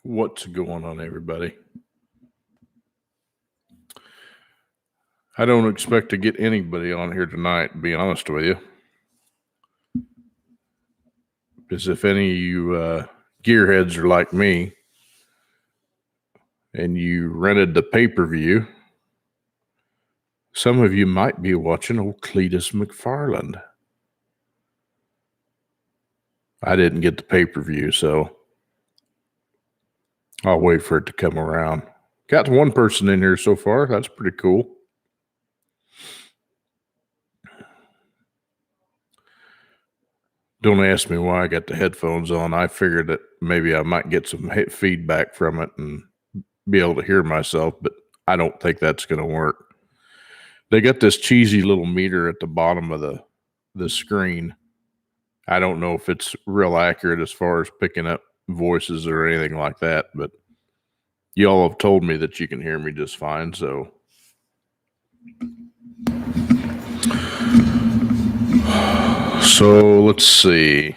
What's going on, everybody? I don't expect to get anybody on here tonight, to be honest with you. Because if any of you gearheads are like me and you rented the pay-per-view, some of you might be watching old Cletus McFarland. I didn't get the pay-per-view, so I'll wait for it to come around. Got one person in here so far. That's pretty cool. Don't ask me why I got the headphones on. I figured that maybe I might get some feedback from it and be able to hear myself, but I don't think that's going to work. They got this cheesy little meter at the bottom of the screen. I don't know if it's real accurate as far as picking up voices or anything like that, but y'all have told me that you can hear me just fine, so. So let's see.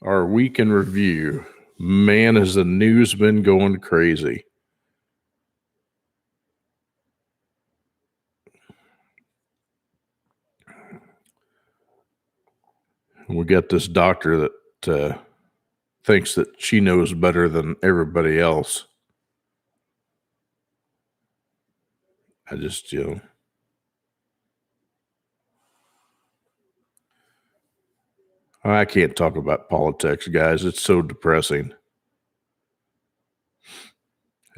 Our week in review. Man, has the news been going crazy. We got this doctor that thinks that she knows better than everybody else. I just, I can't talk about politics, guys. It's so depressing.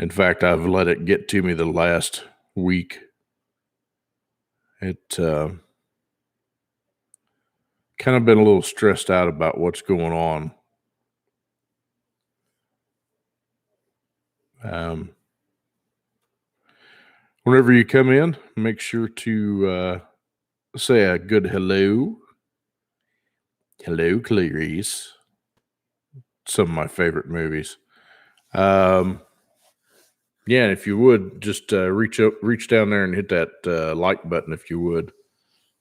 In fact, I've let it get to me the last week. It kind of been a little stressed out about what's going on. Whenever you come in, make sure to say a good hello. Hello, Clarice. Some of my favorite movies. Yeah, and if you would, just reach down there and hit that like button if you would.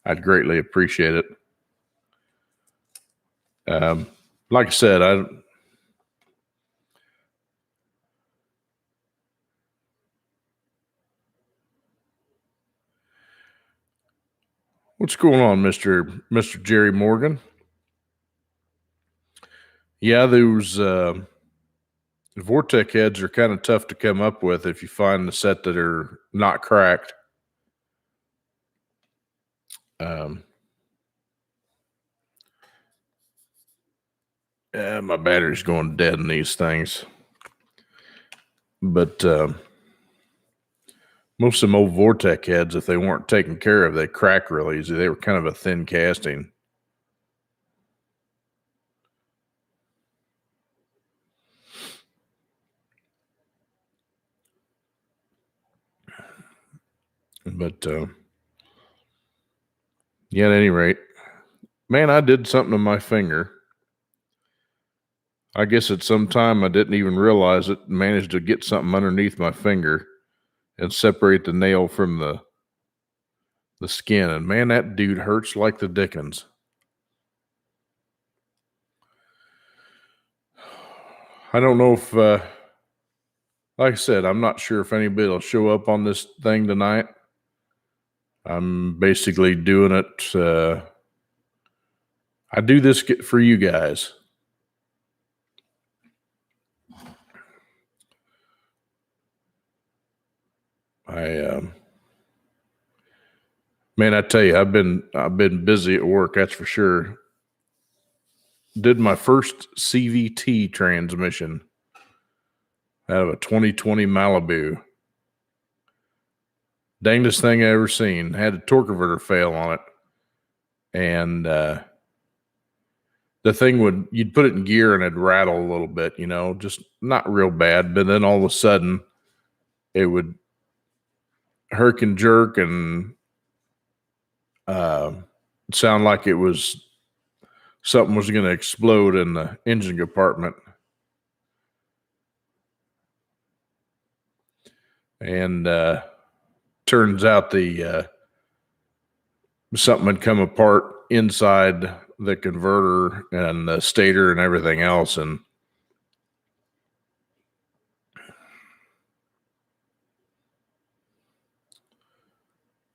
I'd greatly appreciate it. Like I said, what's going on, Mr. Jerry Morgan? Yeah, those Vortec heads are kind of tough to come up with if you find the set that are not cracked. My battery's going dead in these things. But most of them old Vortec heads, if they weren't taken care of, they crack real easy. They were kind of a thin casting. But yeah, at any rate, man, I did something to my finger. I guess at some time I didn't even realize it, managed to get something underneath my finger and separate the nail from the skin. And man, that dude hurts like the dickens. I don't know if, like I said, I'm not sure if anybody will show up on this thing tonight. I'm basically doing it. I do this for you guys. Man, I tell you, I've been busy at work. That's for sure. Did my first CVT transmission out of a 2020 Malibu. Dangest thing I ever seen. Had a torque converter fail on it, and the thing you'd put it in gear and it'd rattle a little bit, just not real bad. But then all of a sudden, it would herk and jerk and sound like it was something was going to explode in the engine compartment. And turns out something had come apart inside the converter and the stator and everything else, and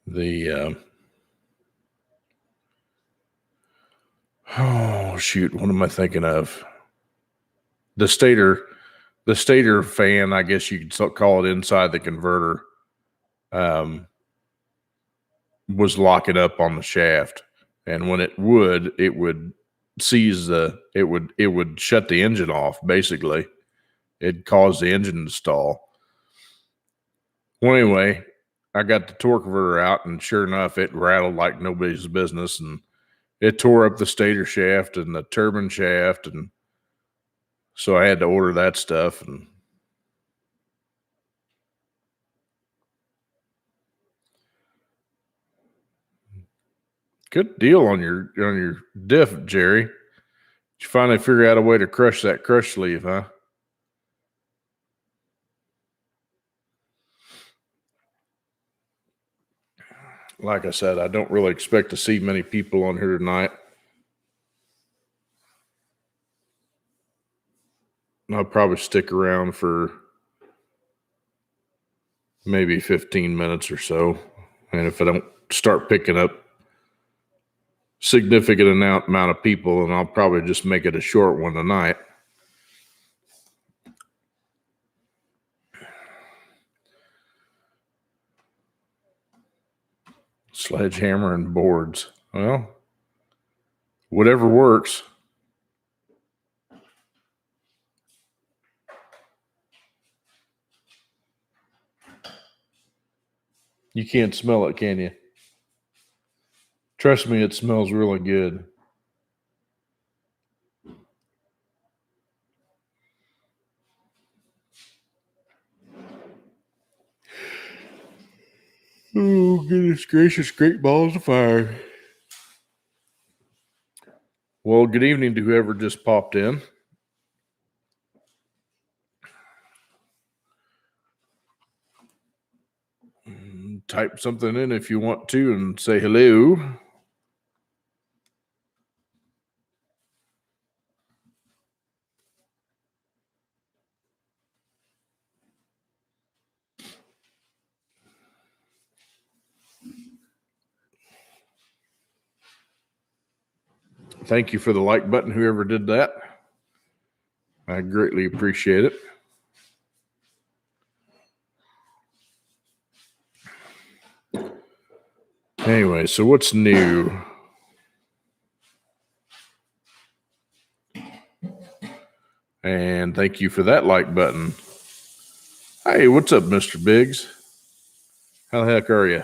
the oh shoot, what am I thinking of? The stator fan, I guess you could call it, inside the converter, was locking up on the shaft, and when it would seize it would shut the engine off. Basically, it caused the engine to stall. Well, anyway, I got the torque converter out, and sure enough, it rattled like nobody's business, and it tore up the stator shaft and the turbine shaft, and so I had to order that stuff. And good deal on your diff, Jerry. Did you finally figure out a way to crush that crush sleeve, huh? Like I said, I don't really expect to see many people on here tonight. I'll probably stick around for maybe 15 minutes or so. And if I don't start picking up significant amount of people, and I'll probably just make it a short one tonight. Sledgehammer and boards. Well, whatever works. You can't smell it, can you? Trust me, it smells really good. Oh, goodness gracious, great balls of fire. Well, good evening to whoever just popped in. Type something in if you want to and say hello. Thank you for the like button, whoever did that. I greatly appreciate it. Anyway, so what's new? And thank you for that like button. Hey, what's up, Mr. Biggs? How the heck are you?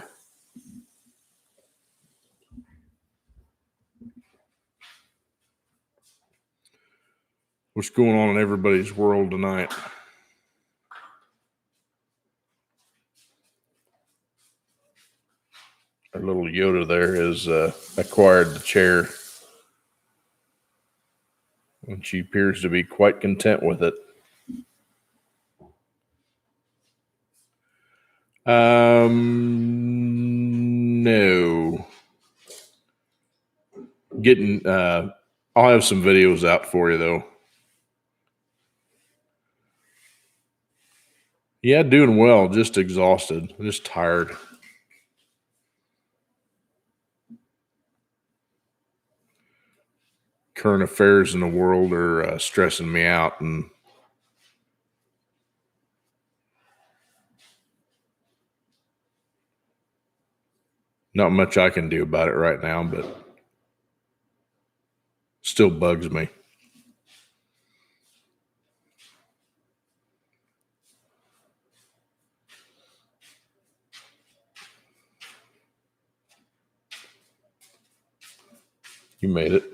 What's going on in everybody's world tonight? Our little Yoda there has acquired the chair, and she appears to be quite content with it. No. I'll have some videos out for you, though. Yeah, doing well, just exhausted, just tired. Current affairs in the world are stressing me out, and not much I can do about it right now, but still bugs me. You made it.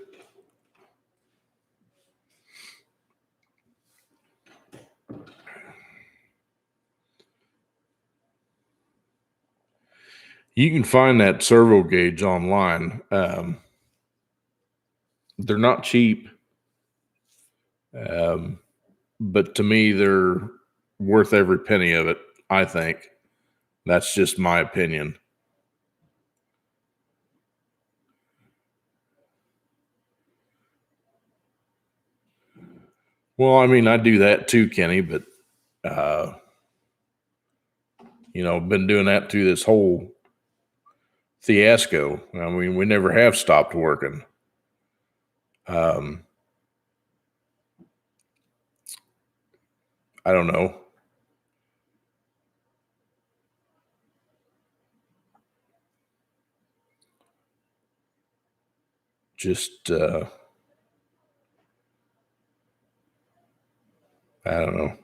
You can find that servo gauge online. They're not cheap, but to me, they're worth every penny of it, I think. That's just my opinion. Well, I mean, I do that too, Kenny, but been doing that through this whole fiasco. I mean, we never have stopped working. I don't know. Just, I don't know.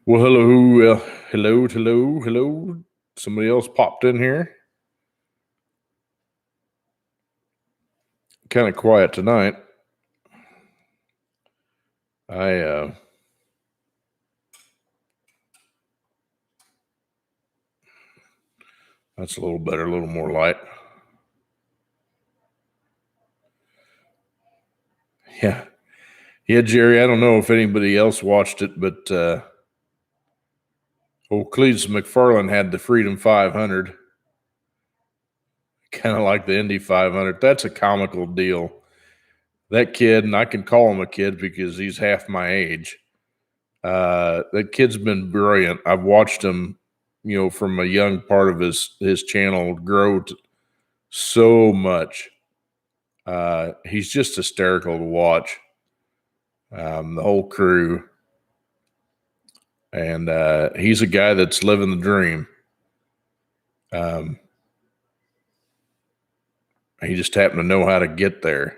Well, hello. Somebody else popped in here. Kind of quiet tonight. That's a little better, a little more light. Yeah. Yeah, Jerry, I don't know if anybody else watched it, but old Cletus McFarland had the Freedom 500. Kind of like the Indy 500. That's a comical deal. That kid, and I can call him a kid because he's half my age. That kid's been brilliant. I've watched him, from a young part of his channel grow so much. He's just hysterical to watch. The whole crew. And he's a guy that's living the dream. He just happened to know how to get there,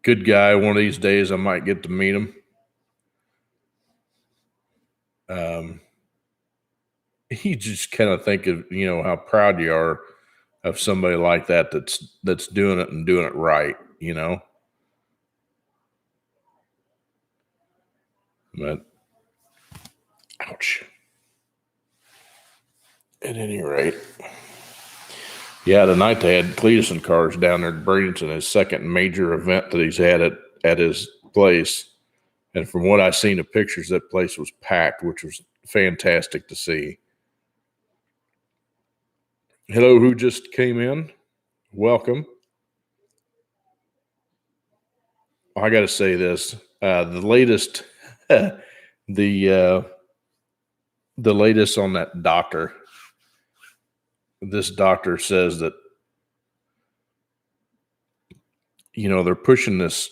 Good guy. One of these days I might get to meet him. You just kind of think of, how proud you are of somebody like that that's doing it and doing it right, But ouch. At any rate, yeah, tonight they had Cletus and cars down there at Bradenton, his second major event that he's had at his place. And from what I've seen of pictures, that place was packed, which was fantastic to see. Hello, who just came in? Welcome. I got to say this: the latest, the latest on that doctor. This doctor says that they're pushing this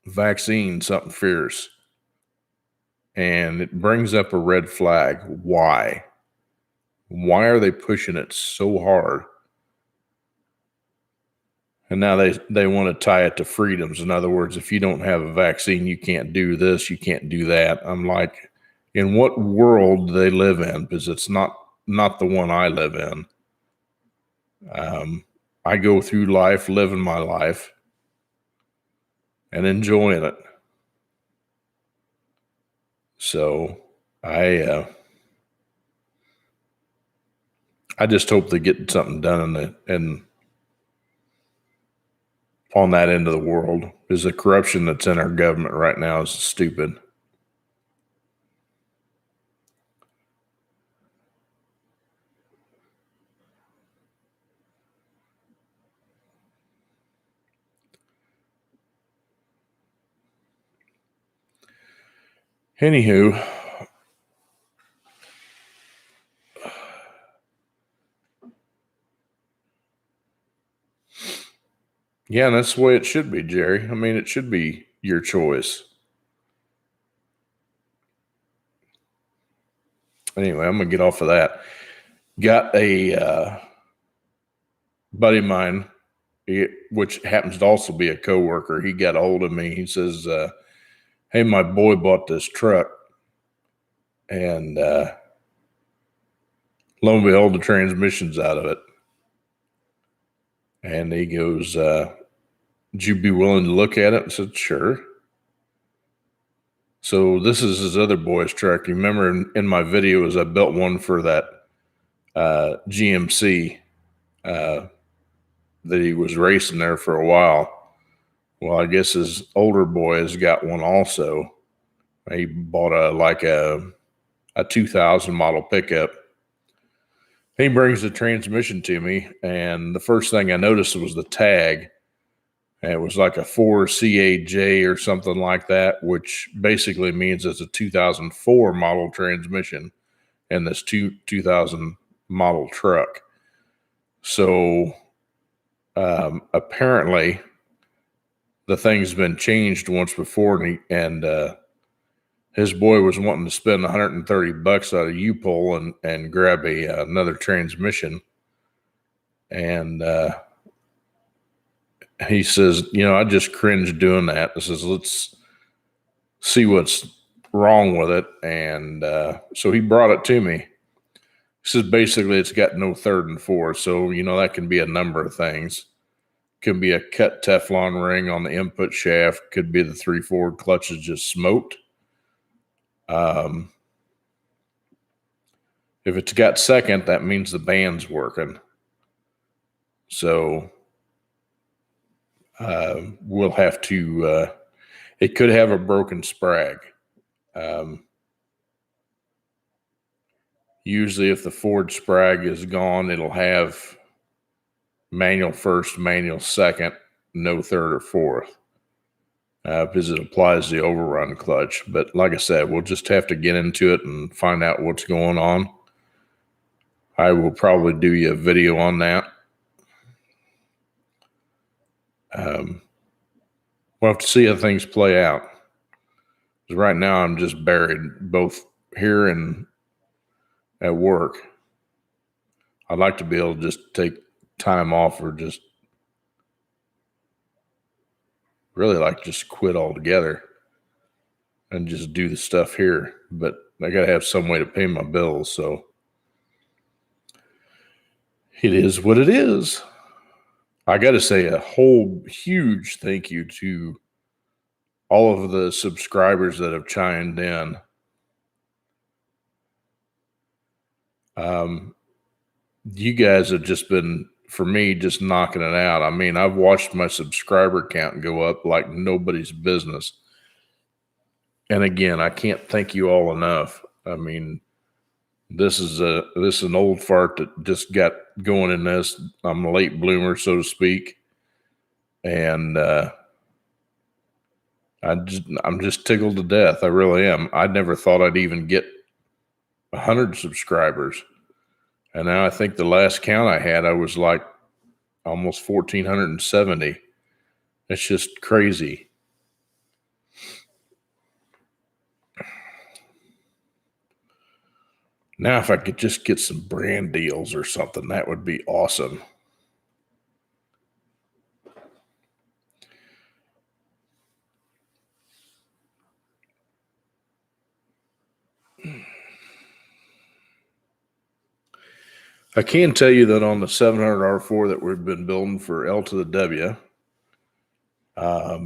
vaccine, something fierce, and it brings up a red flag. Why are they pushing it so hard? And now they want to tie it to freedoms. In other words, if you don't have a vaccine, you can't do this, you can't do that. I'm like, in what world do they live in? Because it's not the one I live in. I go through life, living my life, and enjoying it. So I just hope they get something done on that end of the world, because the corruption that's in our government right now is stupid. Anywho, yeah, and that's the way it should be, Jerry. I mean, it should be your choice. Anyway, I'm going to get off of that. Got a buddy of mine, which happens to also be a coworker. He got a hold of me. He says, hey, my boy bought this truck. And lo and behold, the transmission's out of it. And he goes, would you be willing to look at it? I said, sure. So this is his other boy's truck. You remember in my videos, I built one for that GMC that he was racing there for a while. Well, I guess his older boy has got one also. He bought a 2000 model pickup. He brings the transmission to me, and the first thing I noticed was the tag. And it was like a 4CAJ or something like that, which basically means it's a 2004 model transmission in this 2000 model truck. So apparently the thing's been changed once before, and his boy was wanting to spend $130 out of U-Pull and grab another transmission. And he says, I just cringe doing that. He says, let's see what's wrong with it. And so he brought it to me. He says, basically, it's got no third and fourth. So, that can be a number of things. Could be a cut Teflon ring on the input shaft. Could be the 3 forward clutches just smoked. If it's got second, that means the band's working. So we'll have to, it could have a broken sprag. Usually if the forward sprag is gone, it'll have manual first, manual second, no third or fourth, because it applies the overrun clutch. But like I said, we'll just have to get into it and find out what's going on. I will probably do you a video on that. We'll have to see how things play out. Because right now I'm just buried both here and at work. I'd like to be able to just take time off, or just really like just quit altogether and just do the stuff here. But I got to have some way to pay my bills. So it is what it is. I got to say a whole huge thank you to all of the subscribers that have chimed in. You guys have just been, for me, just knocking it out. I mean, I've watched my subscriber count go up like nobody's business. And again, I can't thank you all enough. I mean, this is an old fart that just got going in this. I'm a late bloomer, so to speak. And I'm just tickled to death. I really am. I never thought I'd even get 100 subscribers. And now I think the last count I had, I was like almost 1,470. It's just crazy. Now, if I could just get some brand deals or something, that would be awesome. I can tell you that on the 700 R4 that we've been building for L to the W, I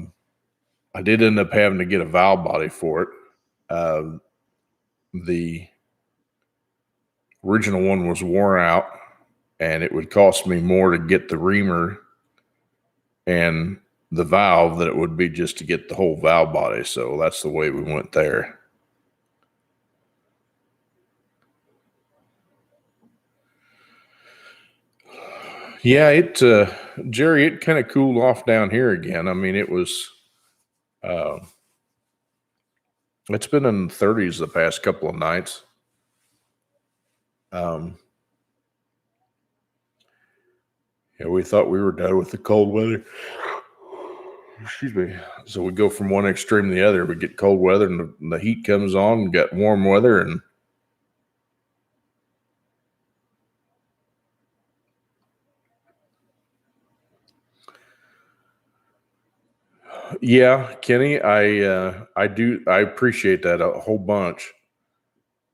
did end up having to get a valve body for it. The original one was worn out, and it would cost me more to get the reamer and the valve than it would be just to get the whole valve body. So that's the way we went there. Yeah, Jerry, it kind of cooled off down here again. I mean, it was, it's been in the 30s the past couple of nights. Yeah, we thought we were done with the cold weather. Excuse me. So we go from one extreme to the other. We get cold weather, and the heat comes on, and got warm weather, and yeah, Kenny, I appreciate that a whole bunch.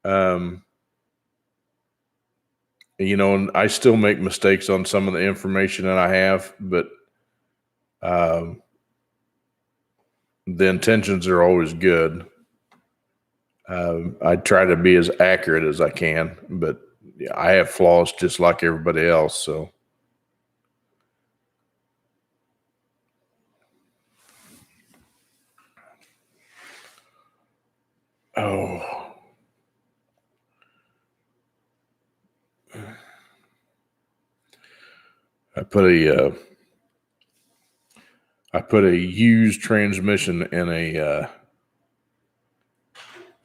And I still make mistakes on some of the information that I have, but the intentions are always good. I try to be as accurate as I can, but yeah, I have flaws just like everybody else. So Oh. I put a used transmission in a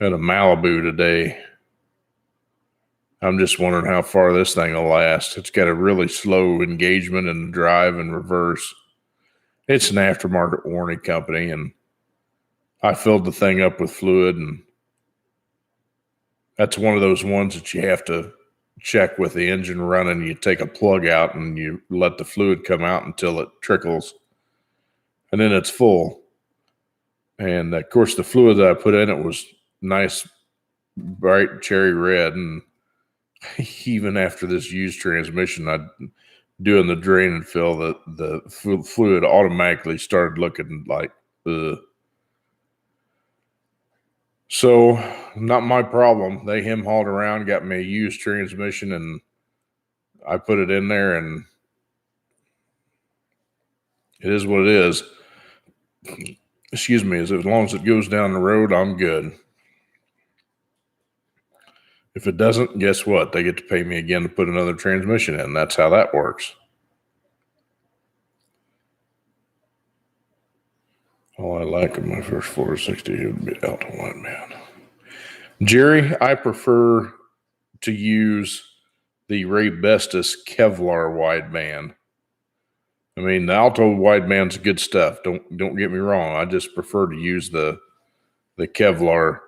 Malibu today. I'm just wondering how far this thing will last. It's got a really slow engagement and drive and reverse. It's an aftermarket warranty company, and I filled the thing up with fluid, and that's one of those ones that you have to check with the engine running. You take a plug out and you let the fluid come out until it trickles, and then it's full. And of course, the fluid that I put in it was nice, bright cherry red. And even after this used transmission, I doing the drain and fill, the fluid automatically started looking like So, not my problem. They hauled around, got me a used transmission, and I put it in there, and it is what it is. Excuse me. As long as it goes down the road, I'm good. If it doesn't, guess what? They get to pay me again to put another transmission in. That's how that works. All I like in my first 460 would be Alto Wideband. Jerry, I prefer to use the Ray Bestis Kevlar wideband. I mean, the Alto wideband's good stuff. Don't get me wrong. I just prefer to use the Kevlar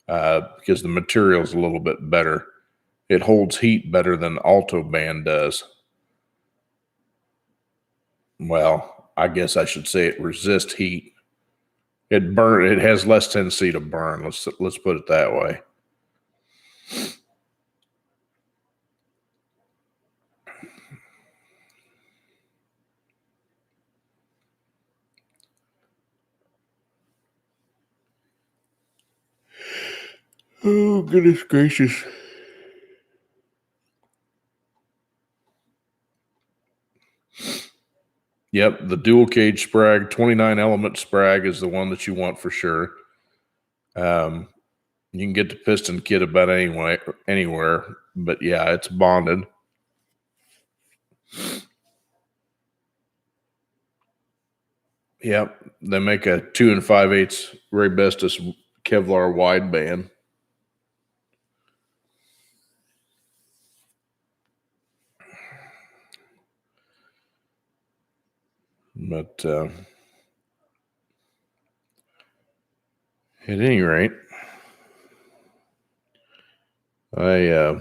because the material's a little bit better. It holds heat better than Alto band does. Well, I guess I should say it resists heat. It has less tendency to burn. Let's put it that way. Oh, goodness gracious. Yep, the dual cage sprag, 29 element sprag is the one that you want for sure. You can get the piston kit about anywhere, but yeah, it's bonded. Yep, they make a 2 5/8 Ray Bestis Kevlar wideband. But at any rate, I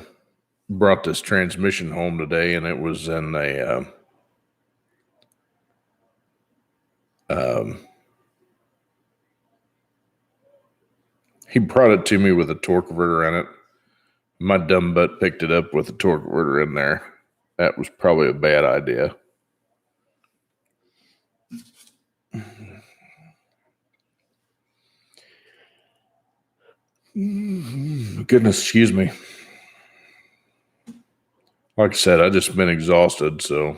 brought this transmission home today, and it was in a he brought it to me with a torque converter in it. My dumb butt picked it up with a torque converter in there. That was probably a bad idea. Goodness, excuse me. Like I said, I just been exhausted, so.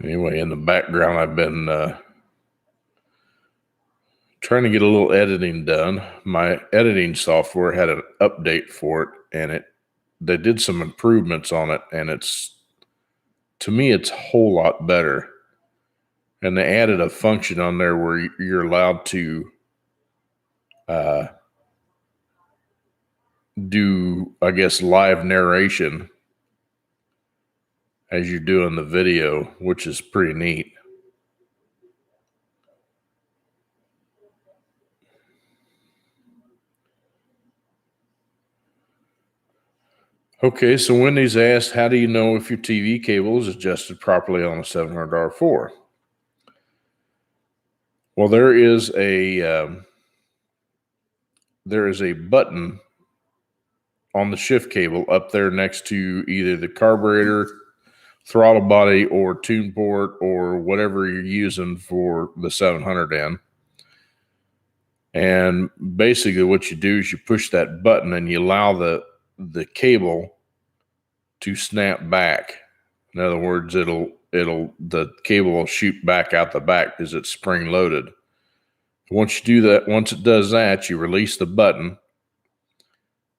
Anyway, in the background, I've been trying to get a little editing done. My editing software had an update for it, and they did some improvements on it, and to me, it's a whole lot better. And they added a function on there where you're allowed to do, I guess, live narration as you're doing the video, which is pretty neat. Okay, so Wendy's asked, how do you know if your TV cable is adjusted properly on a 700R4? Well, there is a button on the shift cable up there next to either the carburetor, throttle body, or tune port, or whatever you're using for the 700N. And basically what you do is you push that button and you allow the cable to snap back. In other words, the cable will shoot back out the back because it's spring loaded. Once you do that, once it does that, you release the button.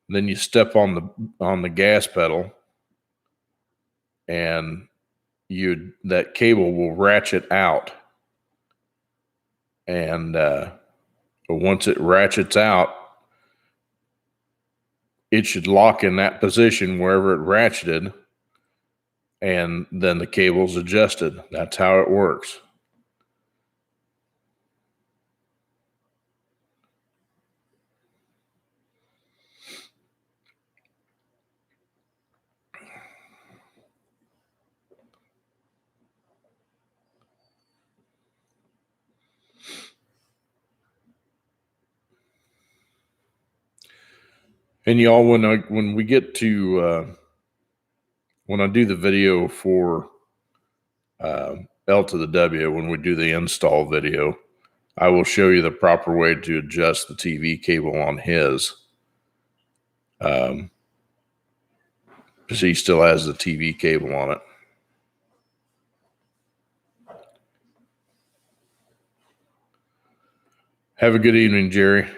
Then you step on the gas pedal, and that cable will ratchet out. And once it ratchets out, it should lock in that position wherever it ratcheted, and then the cable's adjusted. That's how it works. And y'all, when we get to when I do the video for L to the W, when we do the install video, I will show you the proper way to adjust the TV cable on his. Because he still has the TV cable on it. Have a good evening, Jerry.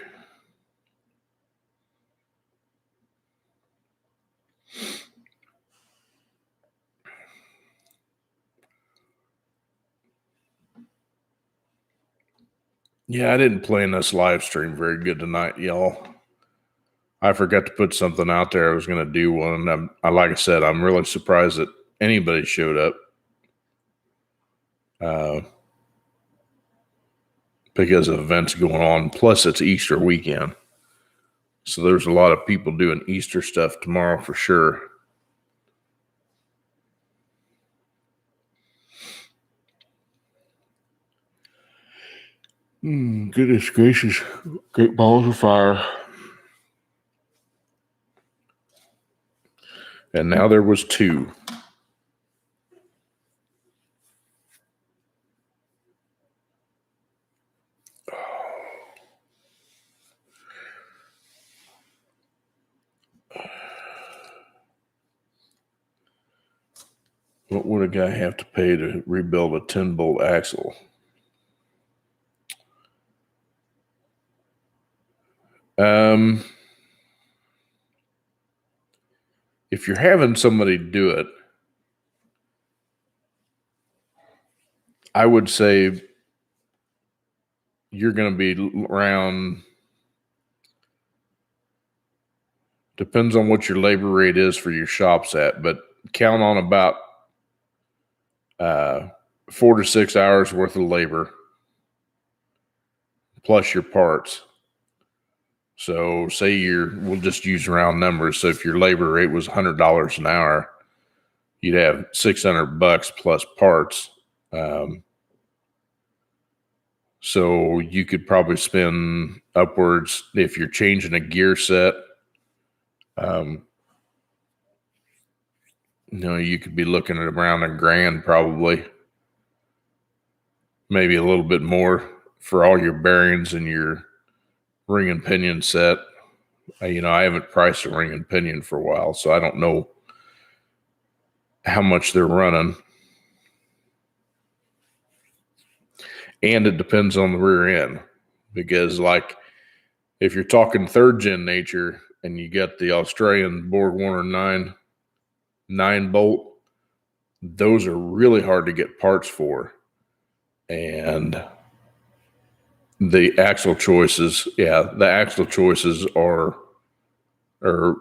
Yeah, I didn't plan this live stream very good tonight, y'all. I forgot to put something out there. I was going to do one. Like I said, I'm really surprised that anybody showed up. Because of events going on. Plus, it's Easter weekend. So there's a lot of people doing Easter stuff tomorrow for sure. Goodness gracious. Great balls of fire. And now there was 2. What would a guy have to pay to rebuild a 10-bolt axle? If you're having somebody do it, I would say you're going to be around, depends on what your labor rate is for your shops at, but count on about 4 to 6 hours worth of labor plus your parts. So say we'll just use round numbers. So if your labor rate was $100 an hour, you'd have $600 plus parts. So you could probably spend upwards, if you're changing a gear set, you could be looking at around $1,000 probably. Maybe a little bit more for all your bearings and your ring and pinion set. I haven't priced a ring and pinion for a while, so I don't know how much they're running. And it depends on the rear end, because like if you're talking 3rd gen nature and you got the Australian Borg Warner 9 bolt, those are really hard to get parts for. And the axle choices, are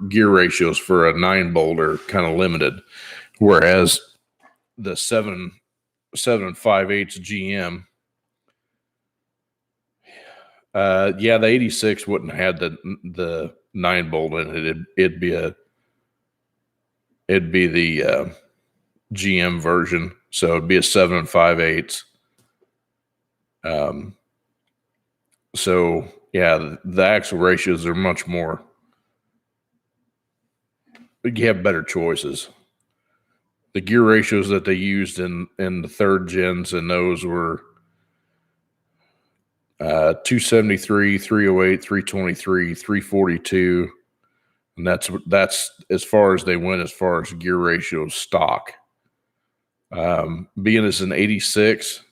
gear ratios for a 9 bolt are kind of limited, whereas the 7 5/8 GM, the 86 wouldn't have the 9 bolt in it. It'd be the GM version, so it'd be a 7 5/8. So yeah, the axle ratios are much more. You have better choices. The gear ratios that they used in the 3rd gens, and those were 273, 308, 323, 342, And that's as far as they went as far as gear ratio stock. Being as an 86,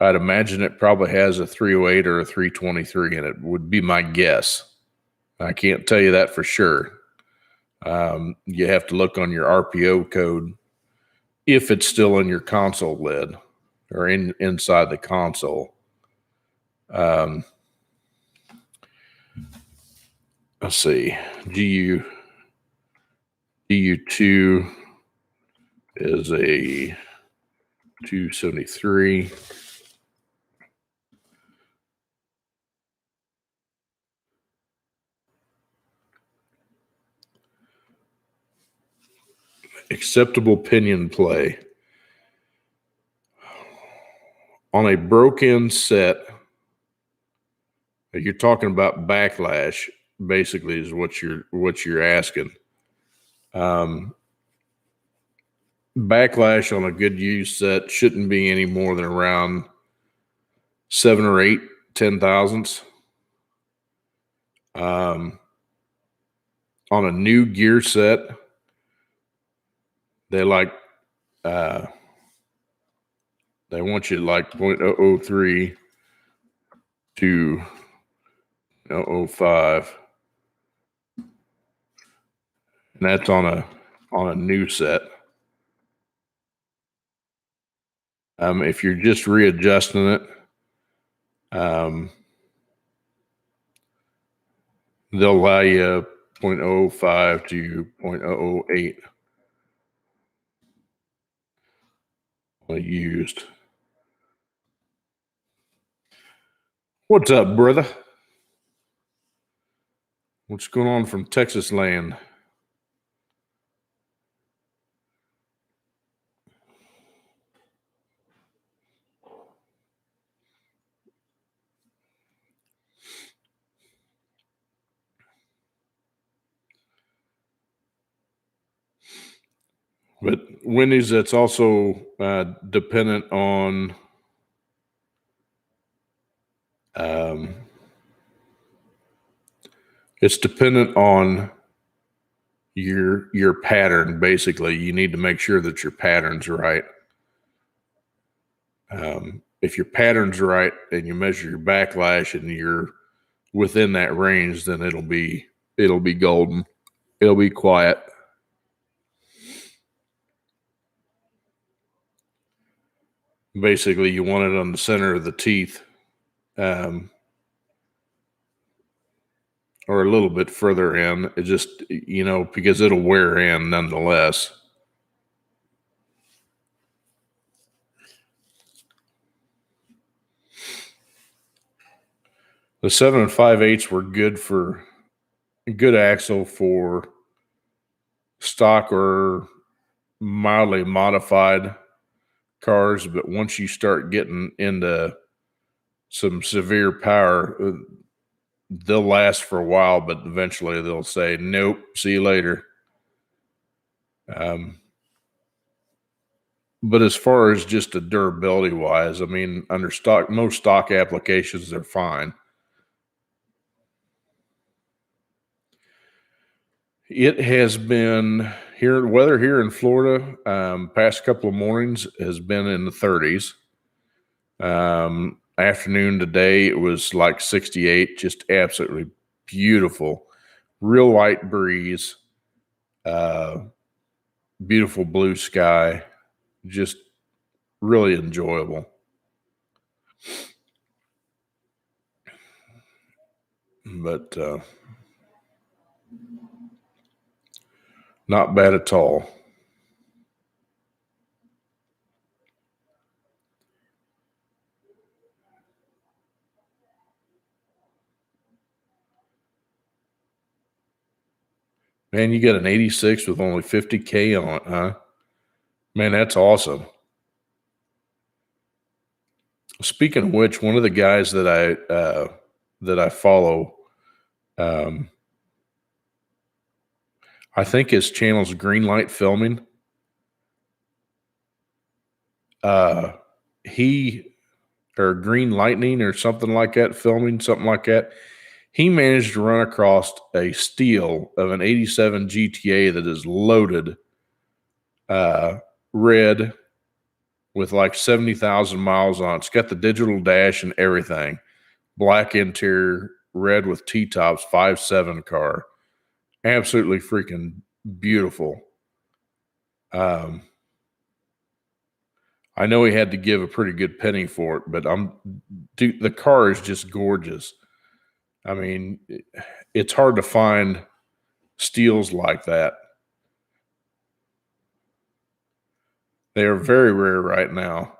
I'd imagine it probably has a 308 or a 323 in it, would be my guess. I can't tell you that for sure. You have to look on your RPO code if it's still in your console lid or inside the console. Let's see. GU2 is a 273. Acceptable pinion play. On a broken set, you're talking about backlash, basically, is what you're asking. Backlash on a good used set shouldn't be any more than around 7 or 8 10,000ths. On a new gear set, they want you like 0.003 to 0.005, and that's on a new set. If you're just readjusting it, they'll allow you 0.05 to 0.008 used. What's up, brother? What's going on from Texas land? But Wendy's, that's also dependent on it's dependent on your pattern. Basically, you need to make sure that your pattern's right. If your pattern's right and you measure your backlash and you're within that range, then it'll be golden. It'll be quiet. Basically, you want it on the center of the teeth, or a little bit further in. It just, because it'll wear in nonetheless. The 7 5/8 were good axle for stock or mildly modified cars, but once you start getting into some severe power, they'll last for a while, but eventually they'll say, nope, see you later. But as far as just a durability wise, I mean, under most stock applications, they're fine. It has been weather here in Florida, past couple of mornings has been in the 30s. Afternoon today, it was like 68, just absolutely beautiful. Real light breeze, beautiful blue sky, just really enjoyable. But not bad at all. Man, you got an 86 with only 50K on it, huh? Man, that's awesome. Speaking of which, one of the guys that I follow, I think his channel's Greenlight Filming. He or Green Lightning or something like that, filming something like that. He managed to run across a steal of an 87 GTA that is loaded red with like 70,000 miles on it. It's got the digital dash and everything. Black interior, red with T-tops, 5.7 car. Absolutely freaking beautiful. I know he had to give a pretty good penny for it, but the car is just gorgeous. I mean, it's hard to find steals like that. They are very rare right now.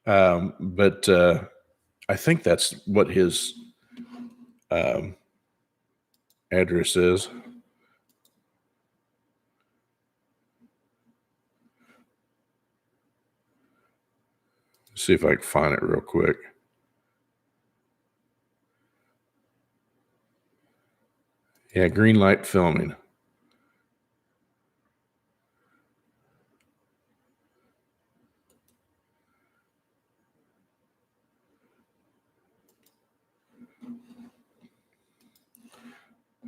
But I think that's what his address is. Let's see if I can find it real quick. Yeah, green light filming.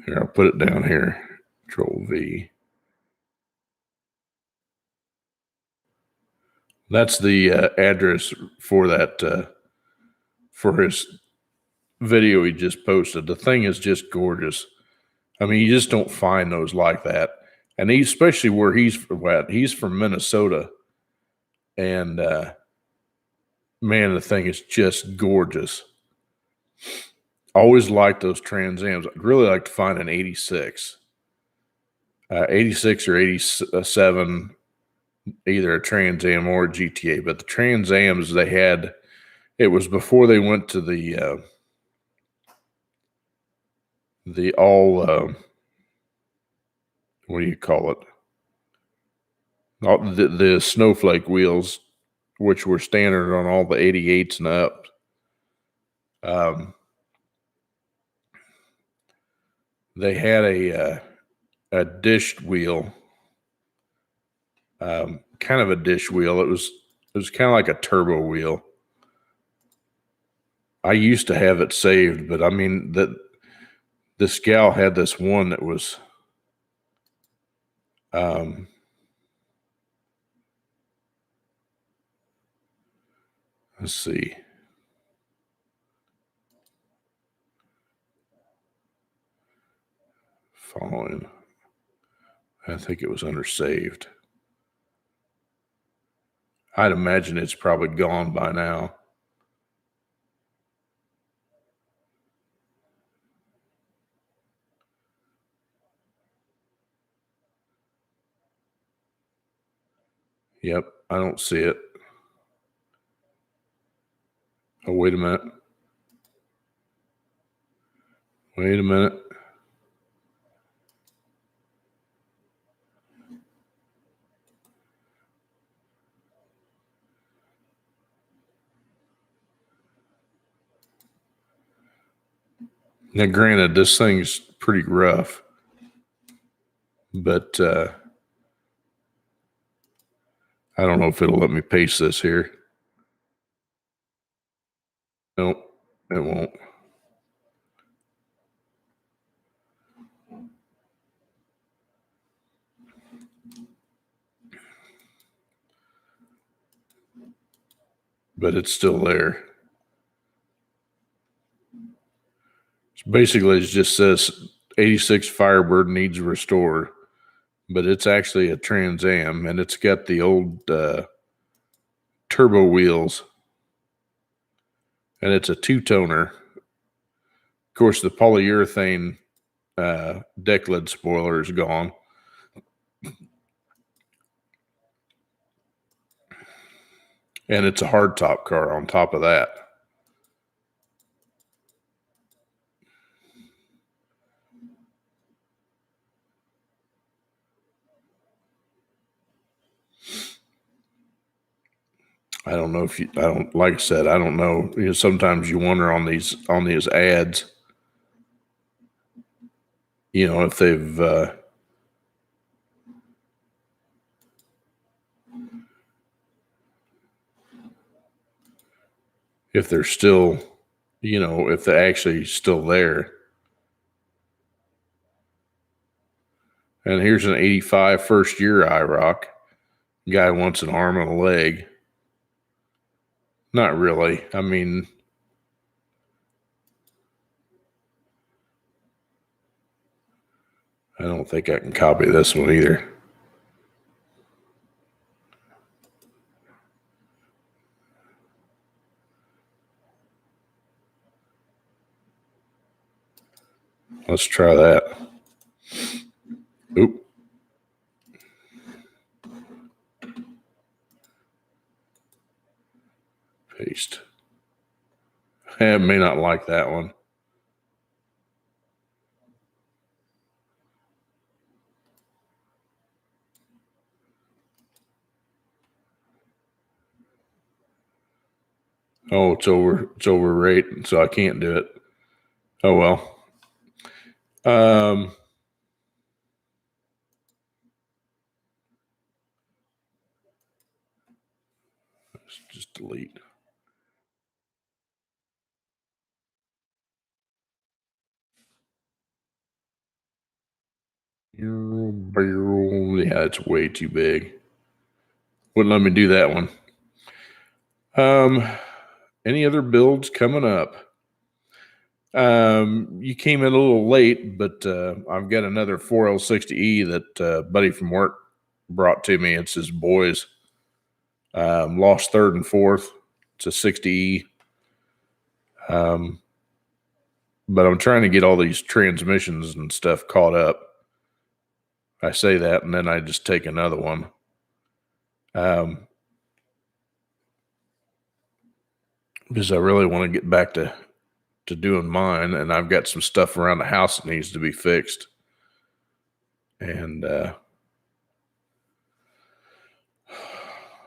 Here, I'll put it down here. Control V. That's the address for that, for his video he just posted. The thing is just gorgeous. I mean, you just don't find those like that. And especially where he's at. He's from Minnesota. And man, the thing is just gorgeous. Always liked those Trans Ams. I'd really like to find an 86. 86 or 87, either a Trans Am or a GTA. But the Trans Ams they had, it was before they went to the all, what do you call it? All the snowflake wheels, which were standard on all the 88s and up. They had a dished wheel, kind of a dish wheel. It was kind of like a turbo wheel. I used to have it saved, but I mean this gal had this one that was let's see. Following. I think it was under saved. I'd imagine it's probably gone by now. Yep, I don't see it. Oh, wait a minute. Wait a minute. Now, granted, this thing's pretty rough, but I don't know if it'll let me paste this here. Nope, it won't. But it's still there. So basically, it just says 86 Firebird needs restore, but it's actually a Trans Am, and it's got the old turbo wheels, and it's a two-toner. Of course, the polyurethane deck lid spoiler is gone. And it's a hardtop car on top of that. I don't know if I don't, like I said, I don't know. You know, sometimes you wonder on these ads, you know, if they've, if they're still, if they're actually still there. And here's an 85 first year IROC. Guy wants an arm and a leg. Not really. I mean, I don't think I can copy this one either. Let's try that. Oop. Paste. I may not like that one. Oh, it's overrated, so I can't do it. Oh well. Let's just delete. Yeah, it's way too big. Wouldn't let me do that one. Any other builds coming up? You came in a little late, but I've got another 4L60E that a buddy from work brought to me. It's his boys. Lost third and fourth. It's a 60E. But I'm trying to get all these transmissions and stuff caught up. I say that, and then I just take another one. Because I really want to get back to doing mine, and I've got some stuff around the house that needs to be fixed. And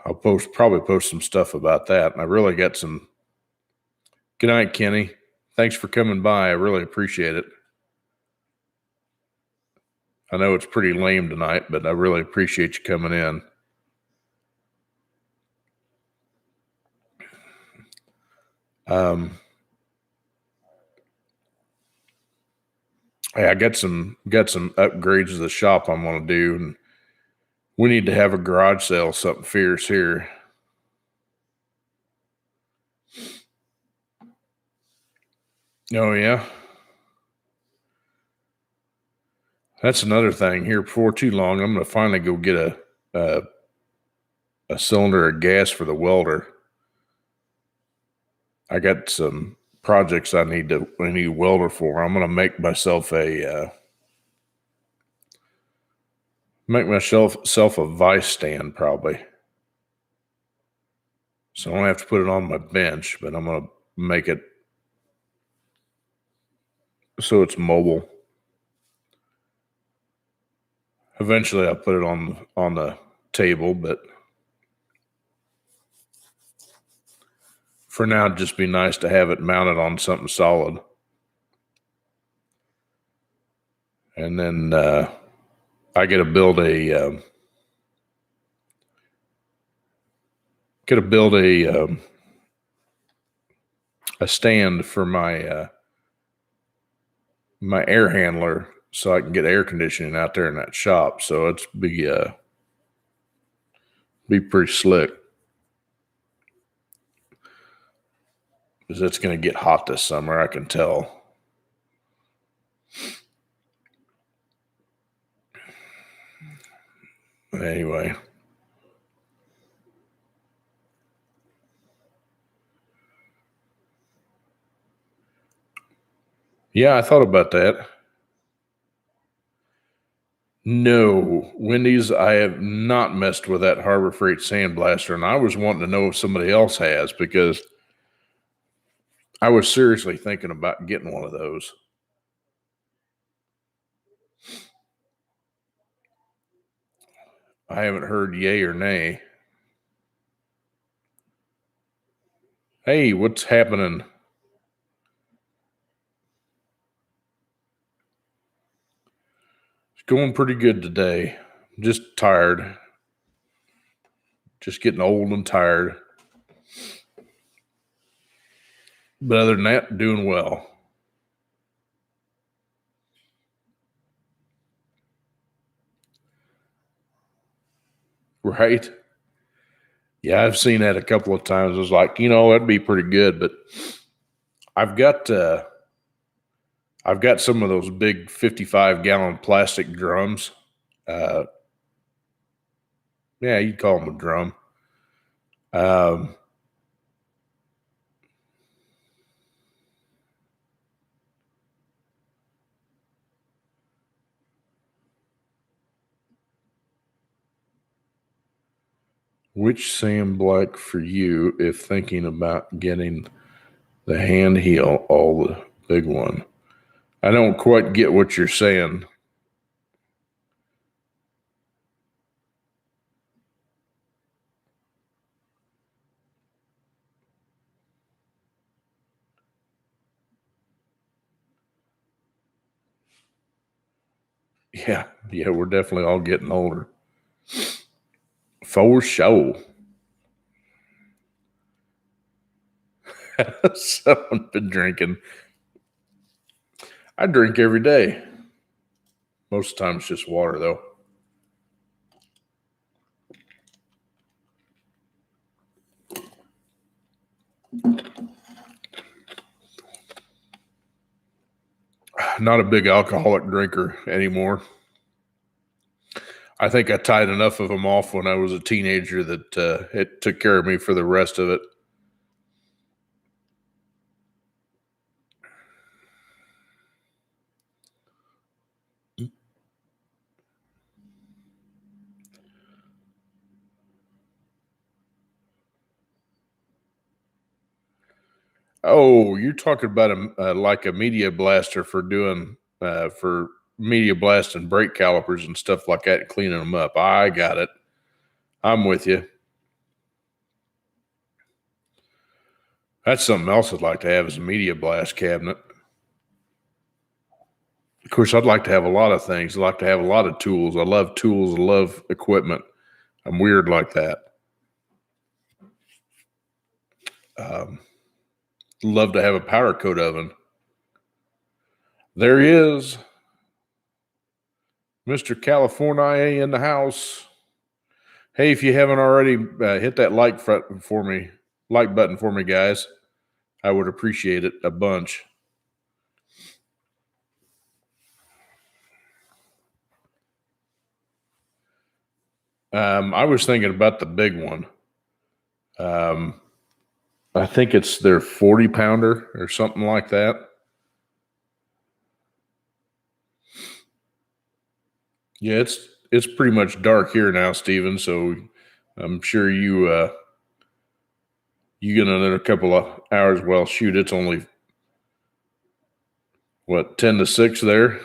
I'll probably post some stuff about that. And I really got some. Good night, Kenny. Thanks for coming by. I really appreciate it. I know it's pretty lame tonight, but I really appreciate you coming in. I got some upgrades to the shop I'm going to do, and we need to have a garage sale, something fierce here. Oh yeah, that's another thing. Here before too long, I'm going to finally go get a cylinder of gas for the welder. I got some projects I need a welder for. I'm going to make myself a vice stand probably. So I don't have to put it on my bench, but I'm going to make it so it's mobile. Eventually I'll put it on the table, but for now it'd just be nice to have it mounted on something solid. And then I got to build a stand for my my air handler so I can get air conditioning out there in that shop. So it's be pretty slick, because it's going to get hot this summer, I can tell. Anyway. Yeah, I thought about that. No, Wendy's, I have not messed with that Harbor Freight sandblaster, and I was wanting to know if somebody else has, because I was seriously thinking about getting one of those. I haven't heard yay or nay. Hey, what's happening? It's going pretty good today. Just tired. Just getting old and tired. But other than that, doing well. Right? Yeah, I've seen that a couple of times. I was like, that'd be pretty good. But I've got some of those big 55-gallon plastic drums. Yeah, you'd call them a drum. Which sand block for you if thinking about getting the hand heel, all the big one? I don't quite get what you're saying. Yeah, we're definitely all getting older. For sure. Someone's been drinking. I drink every day. Most of the time it's just water, though. Not a big alcoholic drinker anymore. I think I tied enough of them off when I was a teenager that it took care of me for the rest of it. Oh, you're talking about like a media blaster for doing for media blasting brake calipers and stuff like that, cleaning them up. I got it. I'm with you. That's something else I'd like to have is a media blast cabinet. Of course, I'd like to have a lot of things. I'd like to have a lot of tools. I love tools. I love equipment. I'm weird like that. Love to have a powder coat oven. There he is. Mr. California in the house. Hey, if you haven't already, hit that like button for me, guys. I would appreciate it a bunch. I was thinking about the big one. I think it's their 40-pounder or something like that. Yeah, it's pretty much dark here now, Steven, so I'm sure you get another couple of hours. Well, shoot, it's only, 10 to 6 there?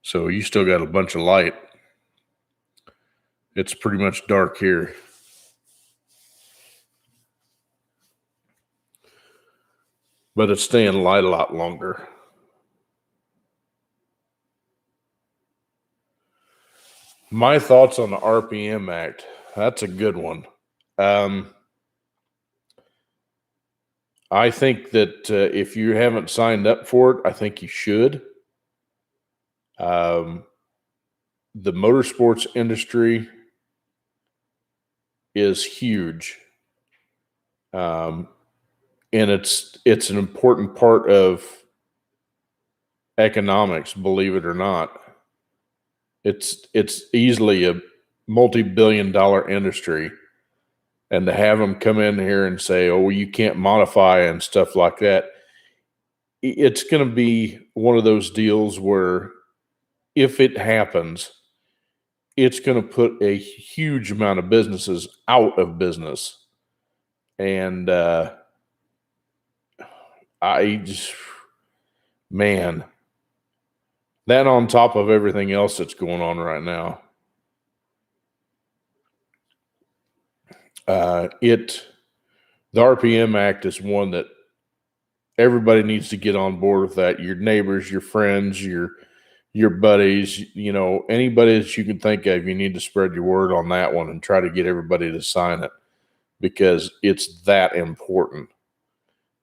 So you still got a bunch of light. It's pretty much dark here. But it's staying light a lot longer. My thoughts on the RPM Act. That's a good one. I think that if you haven't signed up for it, I think you should. The motorsports industry is huge. And it's an important part of economics, believe it or not. It's easily a multi-billion-dollar industry. And to have them come in here and say, oh, you can't modify and stuff like that, it's going to be one of those deals where if it happens, it's going to put a huge amount of businesses out of business. And man, that on top of everything else that's going on right now, the RPM Act is one that everybody needs to get on board with. That your neighbors, your friends, your buddies, anybody that you can think of, you need to spread your word on that one and try to get everybody to sign it because it's that important.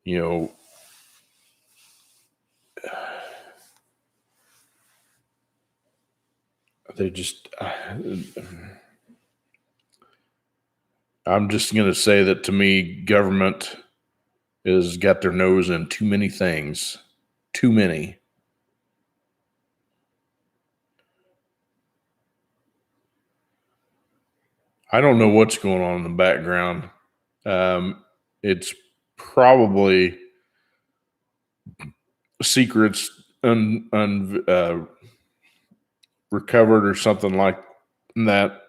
you know, they just, I'm just going to say that to me, government has got their nose in too many things. Too many. I don't know what's going on in the background. It's probably secrets recovered or something like that.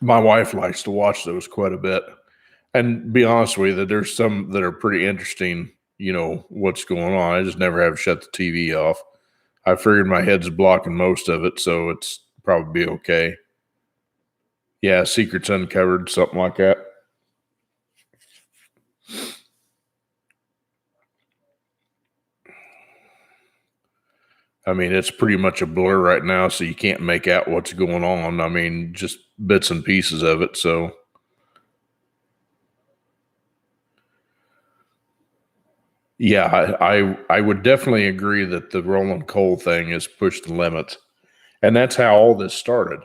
My wife likes to watch those quite a bit. And be honest with you, there's some that are pretty interesting, what's going on. I just never have shut the TV off. I figured my head's blocking most of it, so it's probably okay. Yeah, secrets uncovered, something like that. I mean, it's pretty much a blur right now, so you can't make out what's going on. I mean, just bits and pieces of it, so. Yeah, I would definitely agree that the rolling coal thing has pushed the limits. And that's how all this started.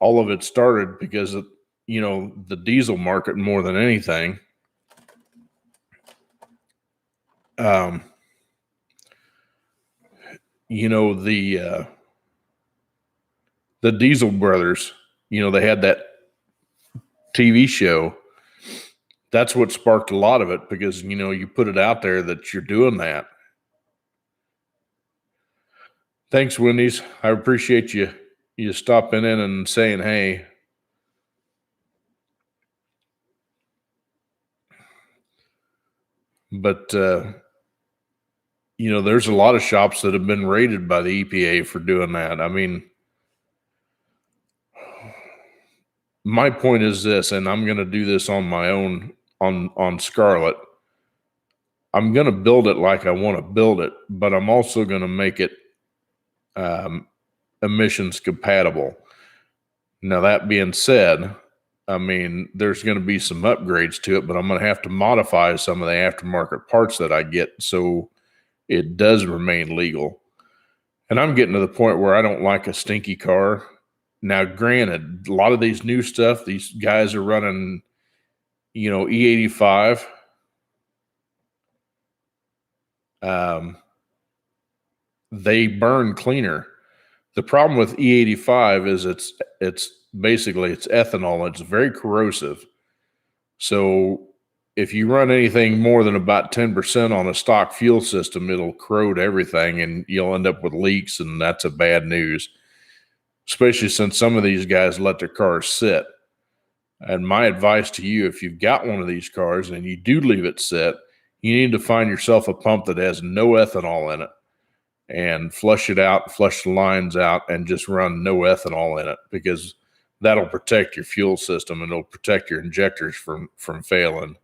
All of it started because of, the diesel market more than anything. The Diesel Brothers, they had that TV show. That's what sparked a lot of it because, you put it out there that you're doing that. Thanks, Wendy's. I appreciate you stopping in and saying, hey. But, there's a lot of shops that have been raided by the EPA for doing that. I mean, my point is this, and I'm going to do this on my own on Scarlet. I'm going to build it like I want to build it, but I'm also going to make it emissions compatible. Now, that being said, I mean, there's going to be some upgrades to it, but I'm going to have to modify some of the aftermarket parts that I get so it does remain legal. And I'm getting to the point where I don't like a stinky car. Now, granted, a lot of these new stuff, these guys are running, E85. They burn cleaner. The problem with E85 is it's basically ethanol. It's very corrosive. So if you run anything more than about 10% on a stock fuel system, it'll corrode everything and you'll end up with leaks, and that's a bad news, especially since some of these guys let their cars sit. And my advice to you, if you've got one of these cars and you do leave it sit, you need to find yourself a pump that has no ethanol in it and flush it out, flush the lines out, and just run no ethanol in it, because that'll protect your fuel system and it'll protect your injectors from failing.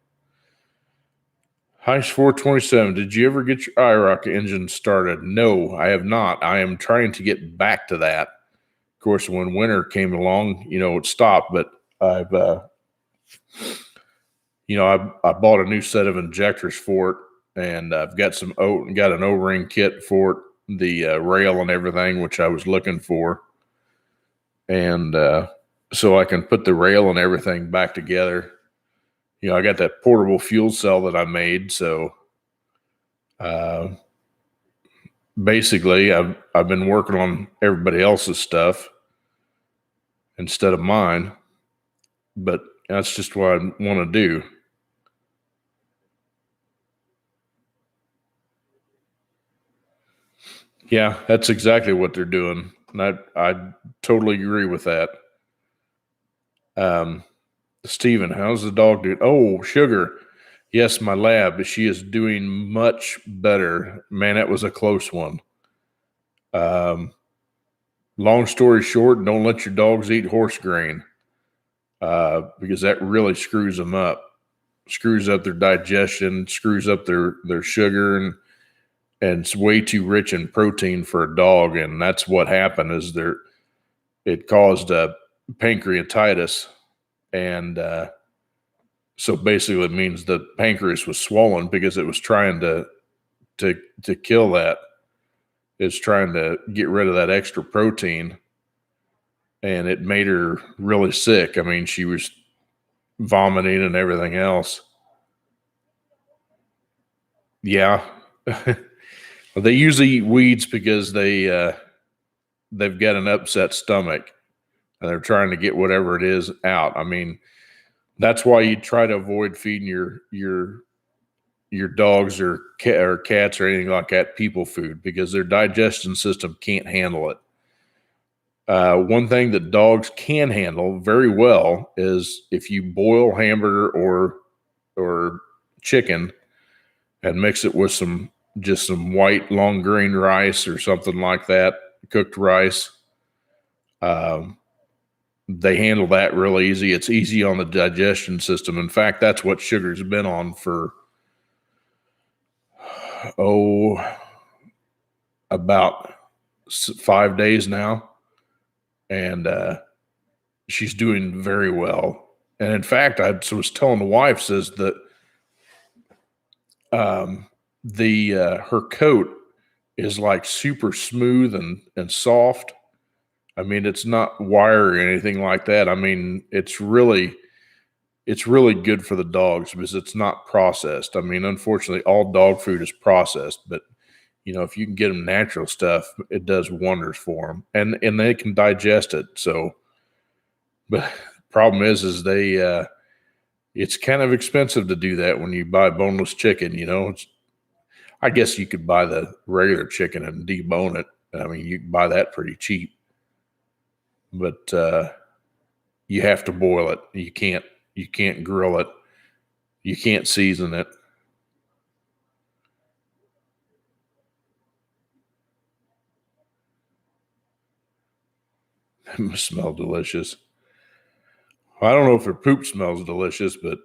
Heist 427, did you ever get your IROC engine started? No, I have not. I am trying to get back to that. Of course, when winter came along, it stopped, but I've, I bought a new set of injectors for it, and I've got got an O-ring kit for it, the rail and everything, which I was looking for. And so I can put the rail and everything back together. I got that portable fuel cell that I made. So basically, I've been working on everybody else's stuff instead of mine. But that's just what I want to do. Yeah, that's exactly what they're doing. And I totally agree with that. Steven, how's the dog doing? Oh, Sugar. Yes, my lab. She is doing much better. Man, that was a close one. Long story short, don't let your dogs eat horse grain, because that really screws them up. Screws up their digestion, screws up their sugar, and it's way too rich in protein for a dog. And that's what happened is it caused pancreatitis. And So basically it means the pancreas was swollen because it was trying to kill that. It's trying to get rid of that extra protein, and it made her really sick. I mean, she was vomiting and everything else. Yeah. They usually eat weeds because they've got an upset stomach and they're trying to get whatever it is out. I mean, that's why you try to avoid feeding your dogs or cats or anything like that people food, because their digestion system can't handle it. One thing that dogs can handle very well is if you boil hamburger or chicken and mix it with some white long grain rice or something like that, cooked rice. They handle that real easy. It's easy on the digestion system. In fact, that's what Sugar's been on for about 5 days now, and she's doing very well. And in fact, I was telling the wife, says that her coat is like super smooth and soft. I mean, it's not wire or anything like that. I mean, it's really good for the dogs because it's not processed. I mean, unfortunately, all dog food is processed, but if you can get them natural stuff, it does wonders for them, and they can digest it. So, but the problem is they it's kind of expensive to do that when you buy boneless chicken. I guess you could buy the regular chicken and debone it. I mean, you can buy that pretty cheap. But you have to boil it. You can't grill it. You can't season it. It must smell delicious. I don't know if her poop smells delicious, but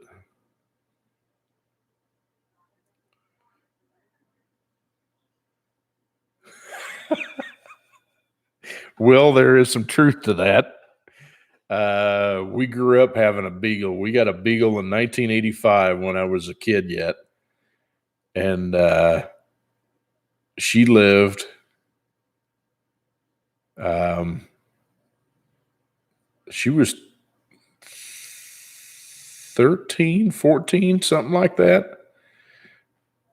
well, there is some truth to that. We grew up having a beagle. We got a beagle in 1985 when I was a kid yet. And she lived she was 13, 14, something like that.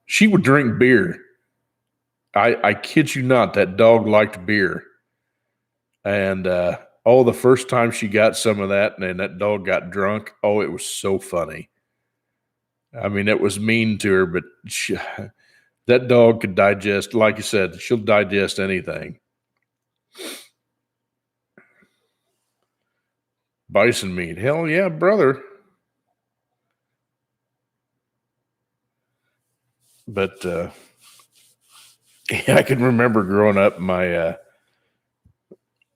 She would drink beer. I kid you not, that dog liked beer. And the first time she got some of that and that dog got drunk, it was so funny. I mean, it was mean to her, but that dog could digest, like you said, she'll digest anything. Bison meat. Hell yeah, brother. But I can remember growing up,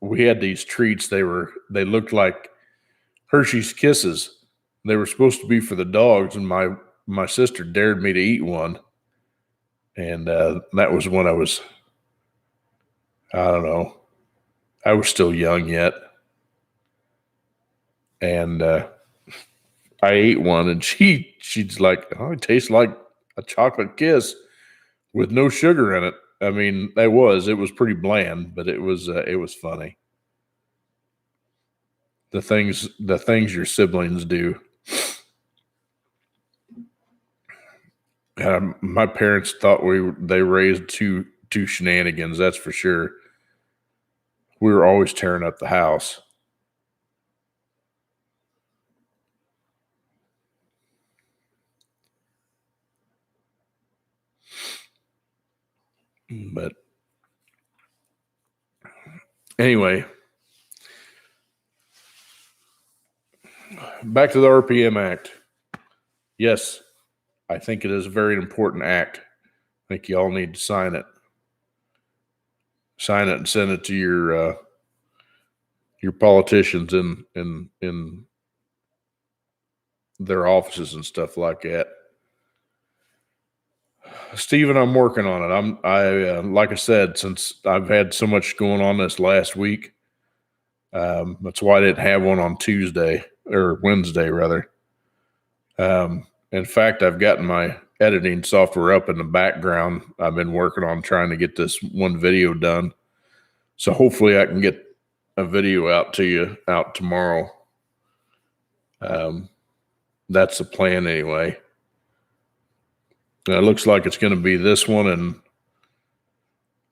we had these treats. They looked like Hershey's Kisses. They were supposed to be for the dogs, and my sister dared me to eat one. And that was when I was, I don't know, I was still young yet. And I ate one, and she's like, it tastes like a chocolate kiss with no sugar in it. I mean, it was pretty bland, but it was funny. The things your siblings do. My parents thought they raised two shenanigans. That's for sure. We were always tearing up the house. But anyway, back to the RPM Act. Yes, I think it is a very important act. I think you all need to sign it. Sign it and send it to your politicians in their offices and stuff like that. Steven, I'm working on it. Like I said, since I've had so much going on this last week, that's why I didn't have one on Tuesday or Wednesday rather. In fact, I've gotten my editing software up in the background. I've been working on trying to get this one video done. So hopefully I can get a video out to you out tomorrow. That's the plan anyway. It looks like it's going to be this one and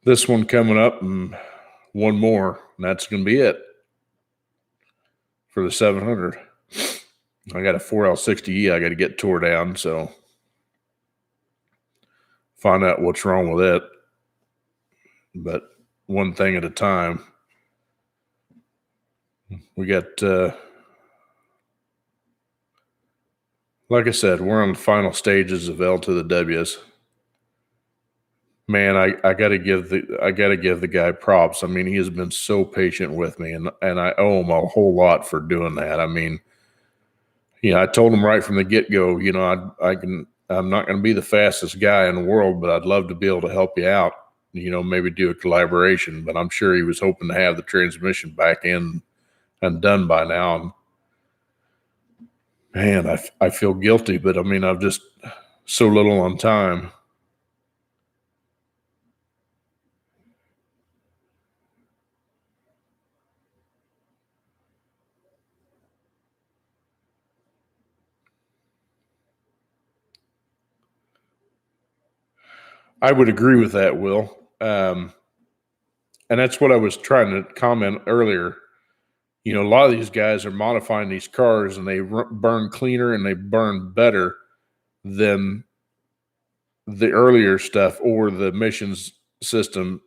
this one coming up and one more. And that's going to be it for the 700. I got a 4L60E I got to get tore down, so find out what's wrong with it. But one thing at a time. We got, like I said, we're on the final stages of L to the W's. Man, I gotta give the guy props. I mean, he has been so patient with me, and I owe him a whole lot for doing that. I mean, I told him right from the get-go, I'm not going to be the fastest guy in the world, but I'd love to be able to help you out. Maybe do a collaboration. But I'm sure he was hoping to have the transmission back in and done by now. And man, I feel guilty, but I mean, I've just so little on time. I would agree with that, Will. And that's what I was trying to comment earlier. A lot of these guys are modifying these cars and they burn cleaner and they burn better than the earlier stuff or the emissions system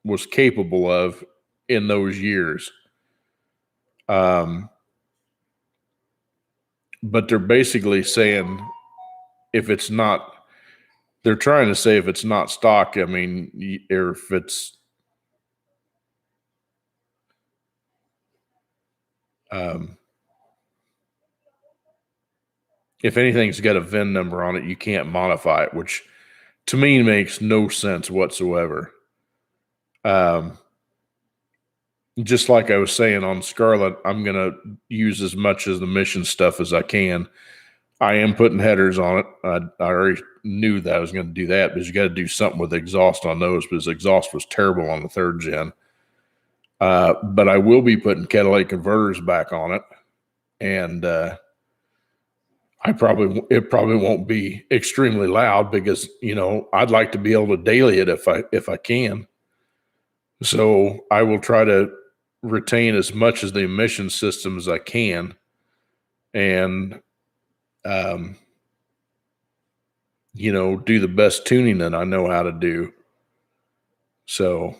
was capable of in those years. But they're basically saying if it's not, they're trying to say if it's not stock, I mean, or if it's, if anything's got a VIN number on it, you can't modify it, which to me makes no sense whatsoever. Just like I was saying on Scarlet, I'm going to use as much of the mission stuff as I can. I am putting headers on it. I already knew that I was going to do that, because you got to do something with the exhaust on those, because the exhaust was terrible on the 3rd gen. But I will be putting catalytic converters back on it, and it probably won't be extremely loud, because I'd like to be able to daily it if I can. So I will try to retain as much as the emission system as I can, and do the best tuning that I know how to do. So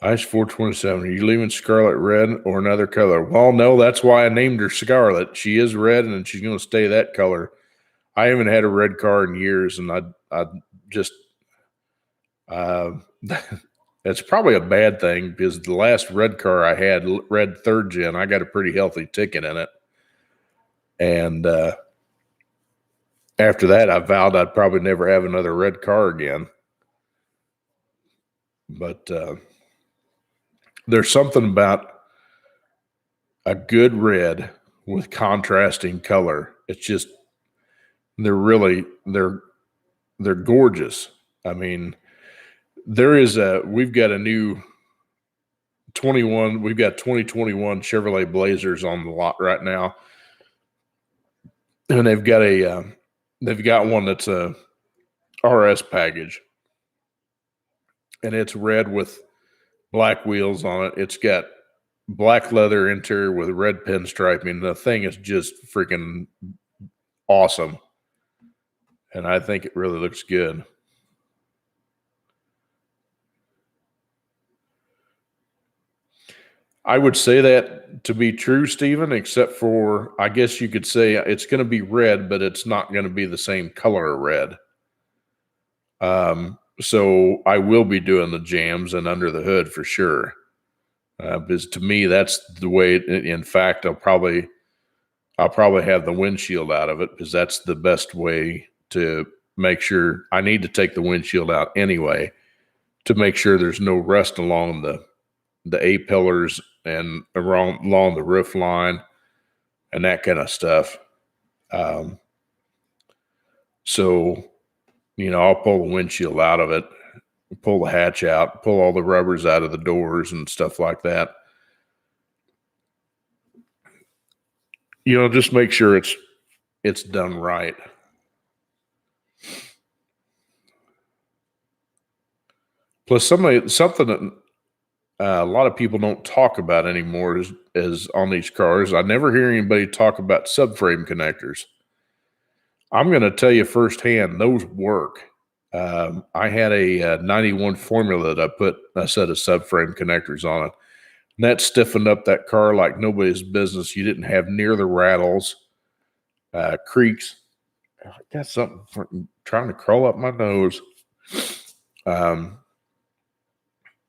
Ice 427, are you leaving Scarlet red or another color? Well, no, that's why I named her Scarlet. She is red, and she's going to stay that color. I haven't had a red car in years, and I just that's probably a bad thing, because the last red car I had, red 3rd gen, I got a pretty healthy ticket in it. And after that, I vowed I'd probably never have another red car again. But there's something about a good red with contrasting color. It's just, they're gorgeous. I mean, we've got a new 2021 Chevrolet Blazers on the lot right now. And they've got one that's a RS package, and it's red with black wheels on it. It's got black leather interior with red pinstriping. The thing is just freaking awesome, and I think it really looks good. I would say that to be true, Stephen, except for, I guess you could say it's going to be red, but it's not going to be the same color of red. So I will be doing the jams and under the hood for sure. Because to me, that's the way. In fact, I'll probably have the windshield out of it, because that's the best way to make sure. I need to take the windshield out anyway to make sure there's no rust along the A pillars and along the roof line. and that kind of stuff. So, I'll pull the windshield out of it, pull the hatch out, pull all the rubbers out of the doors and stuff like that. Just make sure it's done right. Plus, something that a lot of people don't talk about anymore is on these cars. I never hear anybody talk about subframe connectors. I'm going to tell you firsthand, those work. I had a 91 Formula that I put a set of subframe connectors on it. And that stiffened up that car like nobody's business. You didn't have near the rattles, creaks. I got something trying to crawl up my nose.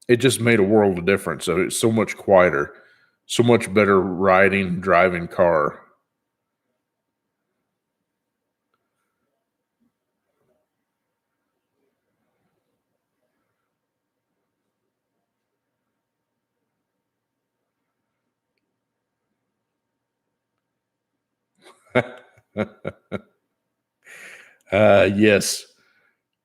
It just made a world of difference. So it's so much quieter, so much better driving car. Yes.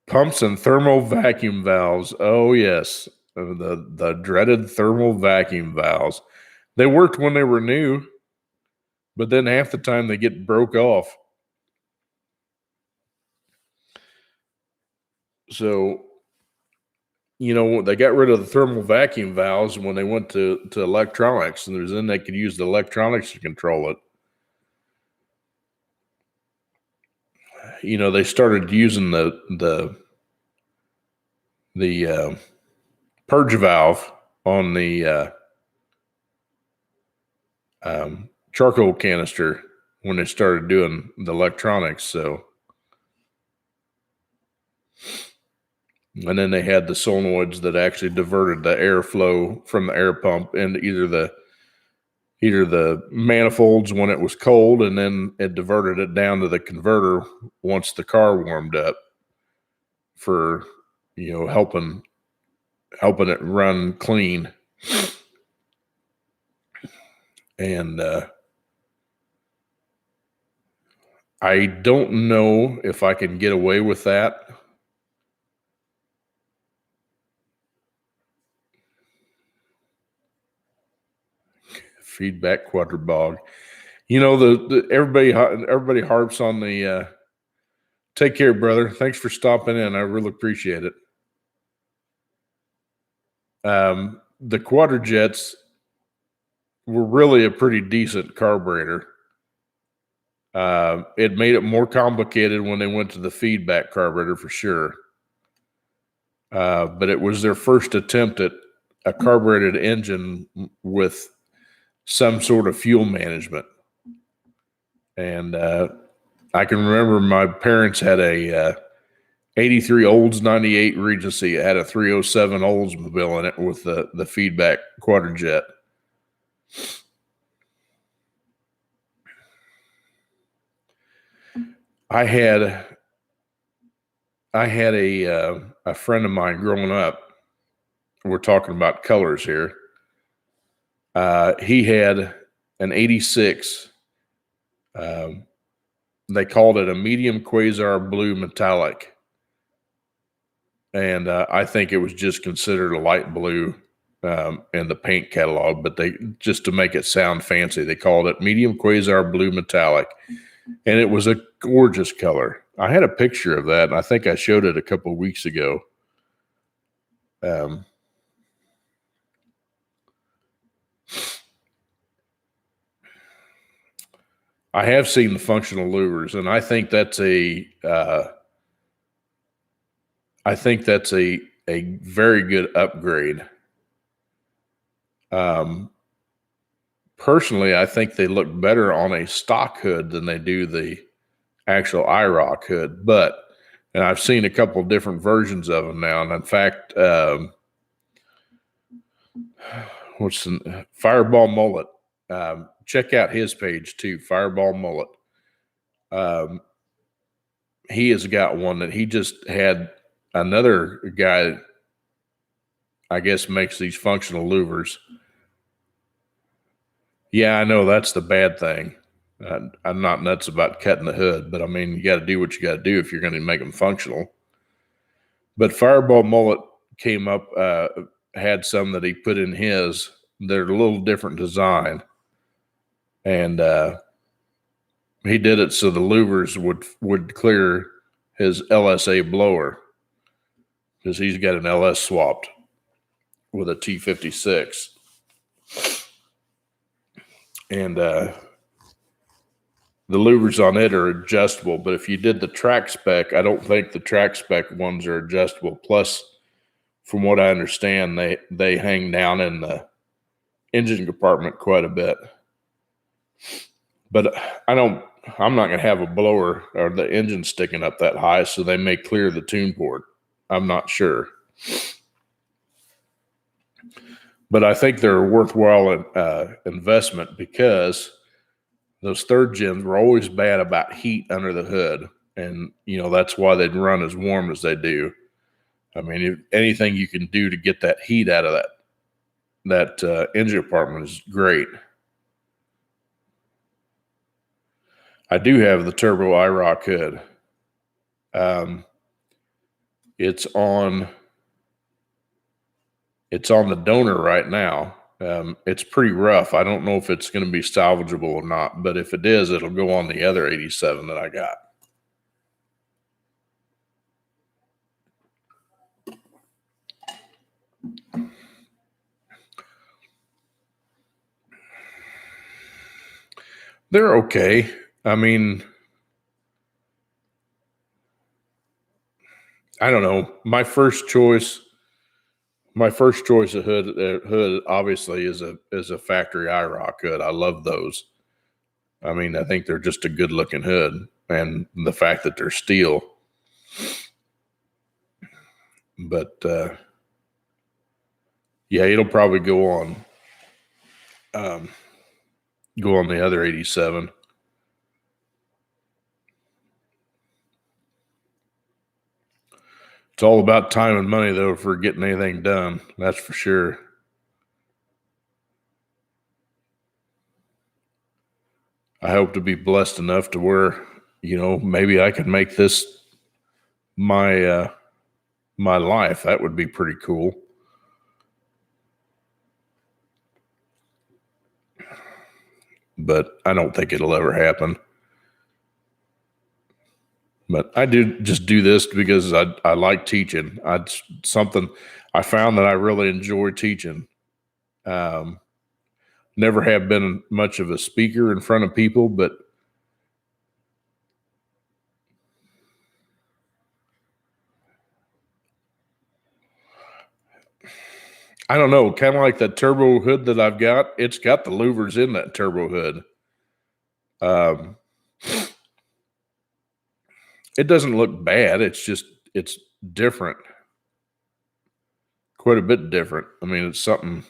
Pumps and thermal vacuum valves. Oh, yes. The dreaded thermal vacuum valves. They worked when they were new, but then half the time they get broke off. So, they got rid of the thermal vacuum valves when they went to electronics, and then they could use the electronics to control it. They started using the purge valve on the charcoal canister when they started doing the electronics. So, and then they had the solenoids that actually diverted the airflow from the air pump into either the manifolds when it was cold, and then it diverted it down to the converter once the car warmed up for, helping it run clean. And I don't know if I can get away with that. Feedback quadribog. Everybody harps on the take care, brother. Thanks for stopping in. I really appreciate it. The Quadrajets were really a pretty decent carburetor. It made it more complicated when they went to the feedback carburetor for sure. But it was their first attempt at a carbureted engine with some sort of fuel management. And I can remember my parents had a 83 Olds 98 Regency. It had a 307 Oldsmobile in it with the feedback Quadrajet. I had a friend of mine growing up. We're talking about colors here. He had an 86. They called it a medium quasar blue metallic. And I think it was just considered a light blue in the paint catalog, but they just to make it sound fancy, they called it medium quasar blue metallic. And it was a gorgeous color. I had a picture of that, and I think I showed it a couple of weeks ago. I have seen the functional louvers, and I think that's a very good upgrade. Personally, I think they look better on a stock hood than they do the actual IROC hood, and I've seen a couple of different versions of them now. And in fact, Fireball Mullet? Check out his page too, Fireball Mullet. He has got one that he just had. Another guy, I guess, makes these functional louvers. Yeah, I know that's the bad thing. I'm not nuts about cutting the hood, but I mean, you got to do what you got to do if you're going to make them functional. But Fireball Mullet came up, had some that he put in his. They're a little different design. And he did it so the louvers would clear his LSA blower, because he's got an LS swapped with a T56. And the louvers on it are adjustable, but if you did the track spec, I don't think the track spec ones are adjustable. Plus, from what I understand, they hang down in the engine compartment quite a bit. But I'm not going to have a blower or the engine sticking up that high, so they may clear the tune port. I'm not sure. But I think they're a worthwhile investment, because those third gens were always bad about heat under the hood. And, that's why they'd run as warm as they do. I mean, if anything you can do to get that heat out of that engine compartment is great. I do have the turbo IROC hood. It's on the donor right now. It's pretty rough. I don't know if it's going to be salvageable or not, but if it is, it'll go on the other 87 that I got. They're okay. I mean, I don't know. My first choice of hood obviously is a factory IROC hood. I love those. I mean, I think they're just a good looking hood, and the fact that they're steel. But yeah, it'll probably go on the other 87. It's all about time and money, though, for getting anything done. That's for sure. I hope to be blessed enough to where, maybe I could make this my life. That would be pretty cool. But I don't think it'll ever happen. But I just do this because I like teaching. Something I found that I really enjoy teaching. Never have been much of a speaker in front of people, but I don't know, kind of like that turbo hood that I've got. It's got the louvers in that turbo hood. It doesn't look bad. It's different. Quite a bit different. I mean, it's something,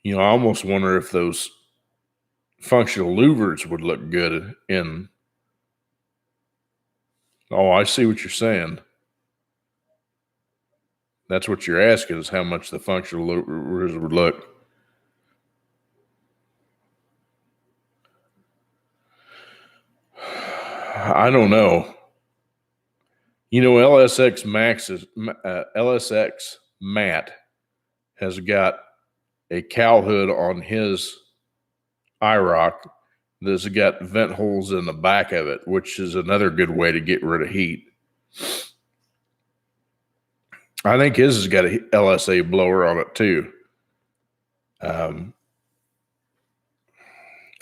I almost wonder if those functional louvers would look good in. Oh, I see what you're saying. That's what you're asking, is how much the functional louvers would look. I don't know. LSX Matt has got a cowl hood on his IROC that's got vent holes in the back of it, which is another good way to get rid of heat. I think his has got a LSA blower on it too.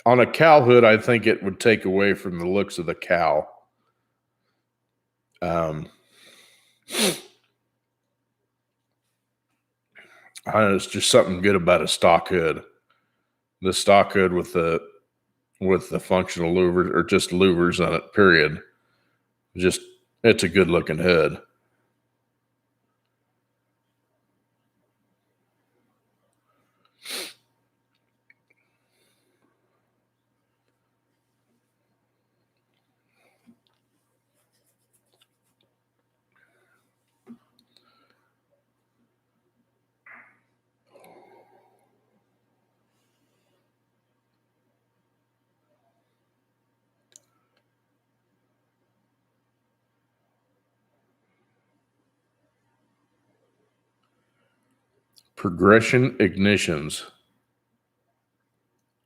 On a cowl hood, I think it would take away from the looks of the cowl. It's just something good about a stock hood. The stock hood with the functional louvers, or just louvers on it, period. It's a good looking hood. Progression ignitions.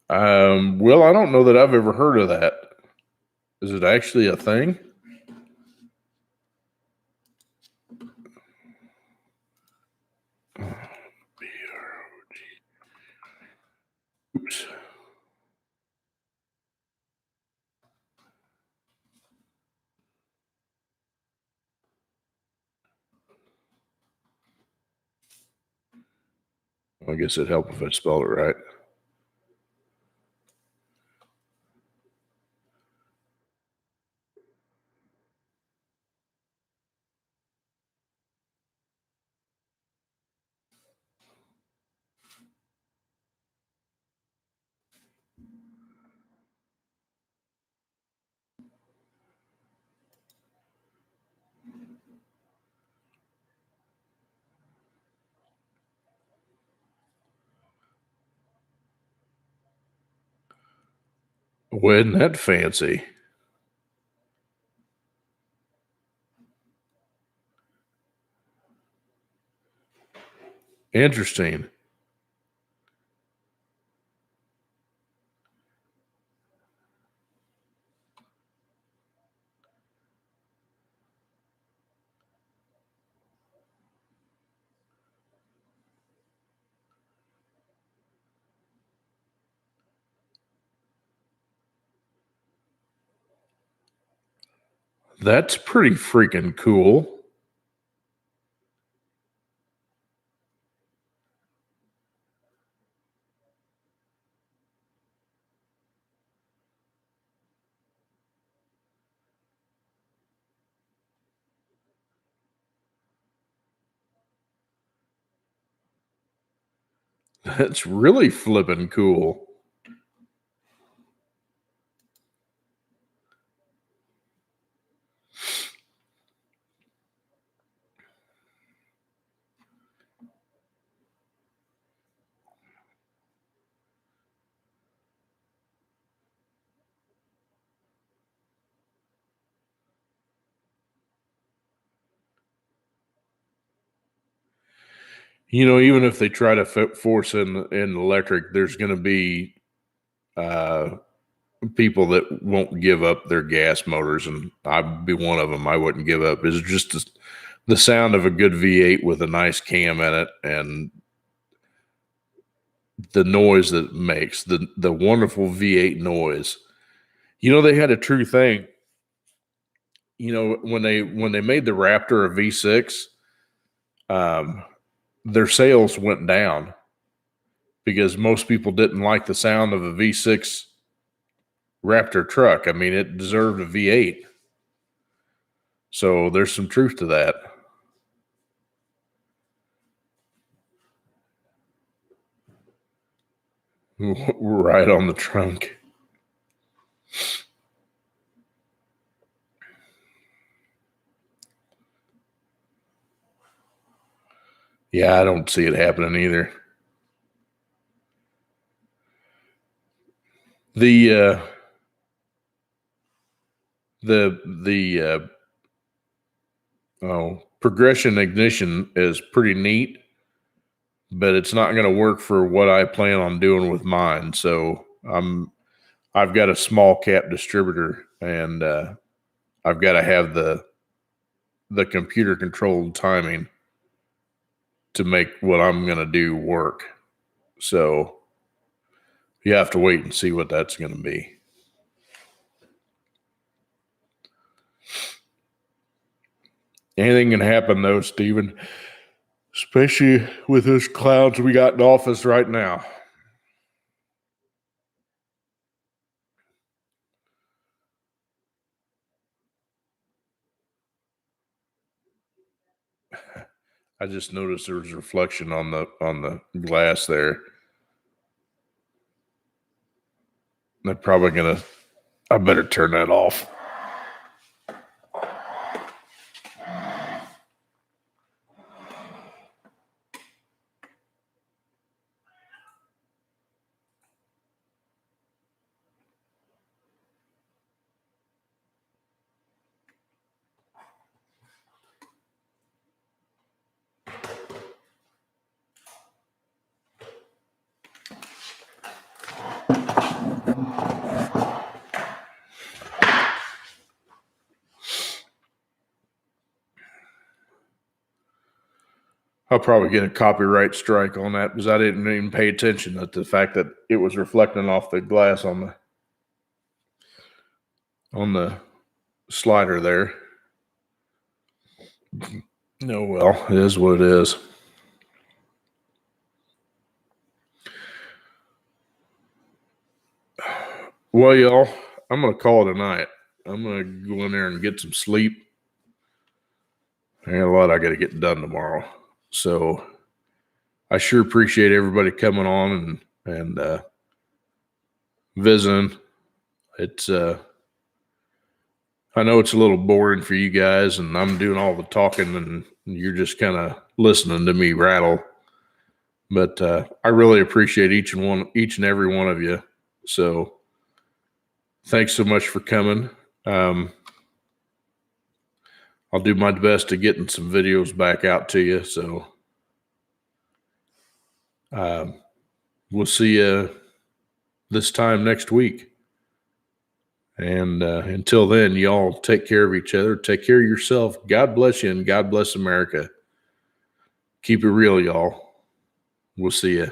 Well, I don't know that I've ever heard of that. Is it actually a thing? Oops. I guess it'd help if I spelled it right. Wasn't that fancy? Interesting. That's pretty freaking cool. That's really flipping cool. You know, even if they try to force in electric, there's going to be people that won't give up their gas motors, and I'd be one of them. I wouldn't give up. It's just the sound of a good V8 with a nice cam in it, and the noise that it makes, the wonderful V8 noise. You know, they had a true thing. You know, when they made the Raptor a V6, their sales went down because most people didn't like the sound of a V6 Raptor truck. I mean, it deserved a V8. So there's some truth to that. Right on the trunk. Yeah, I don't see it happening either. The progression ignition is pretty neat, but it's not going to work for what I plan on doing with mine. So I've got a small cap distributor, and I've got to have the computer controlled timing to make what I'm going to do work. So you have to wait and see what that's going to be. Anything can happen though, Stephen, especially with those clowns we got in office right now. I just noticed there was a reflection on the glass there. They're probably gonna. I better turn that off. I'll probably get a copyright strike on that because I didn't even pay attention to the fact that it was reflecting off the glass on the slider there. No, well, it is what it is. Well, y'all, I'm going to call it a night. I'm going to go in there and get some sleep. I got a lot I got to get done tomorrow. So I sure appreciate everybody coming on and visiting. It's I know it's a little boring for you guys, and I'm doing all the talking, and you're just kind of listening to me rattle. But I really appreciate each and every one of you. So thanks so much for coming. I'll do my best to getting some videos back out to you. So we'll see you this time next week. And until then, y'all take care of each other. Take care of yourself. God bless you, and God bless America. Keep it real, y'all. We'll see you.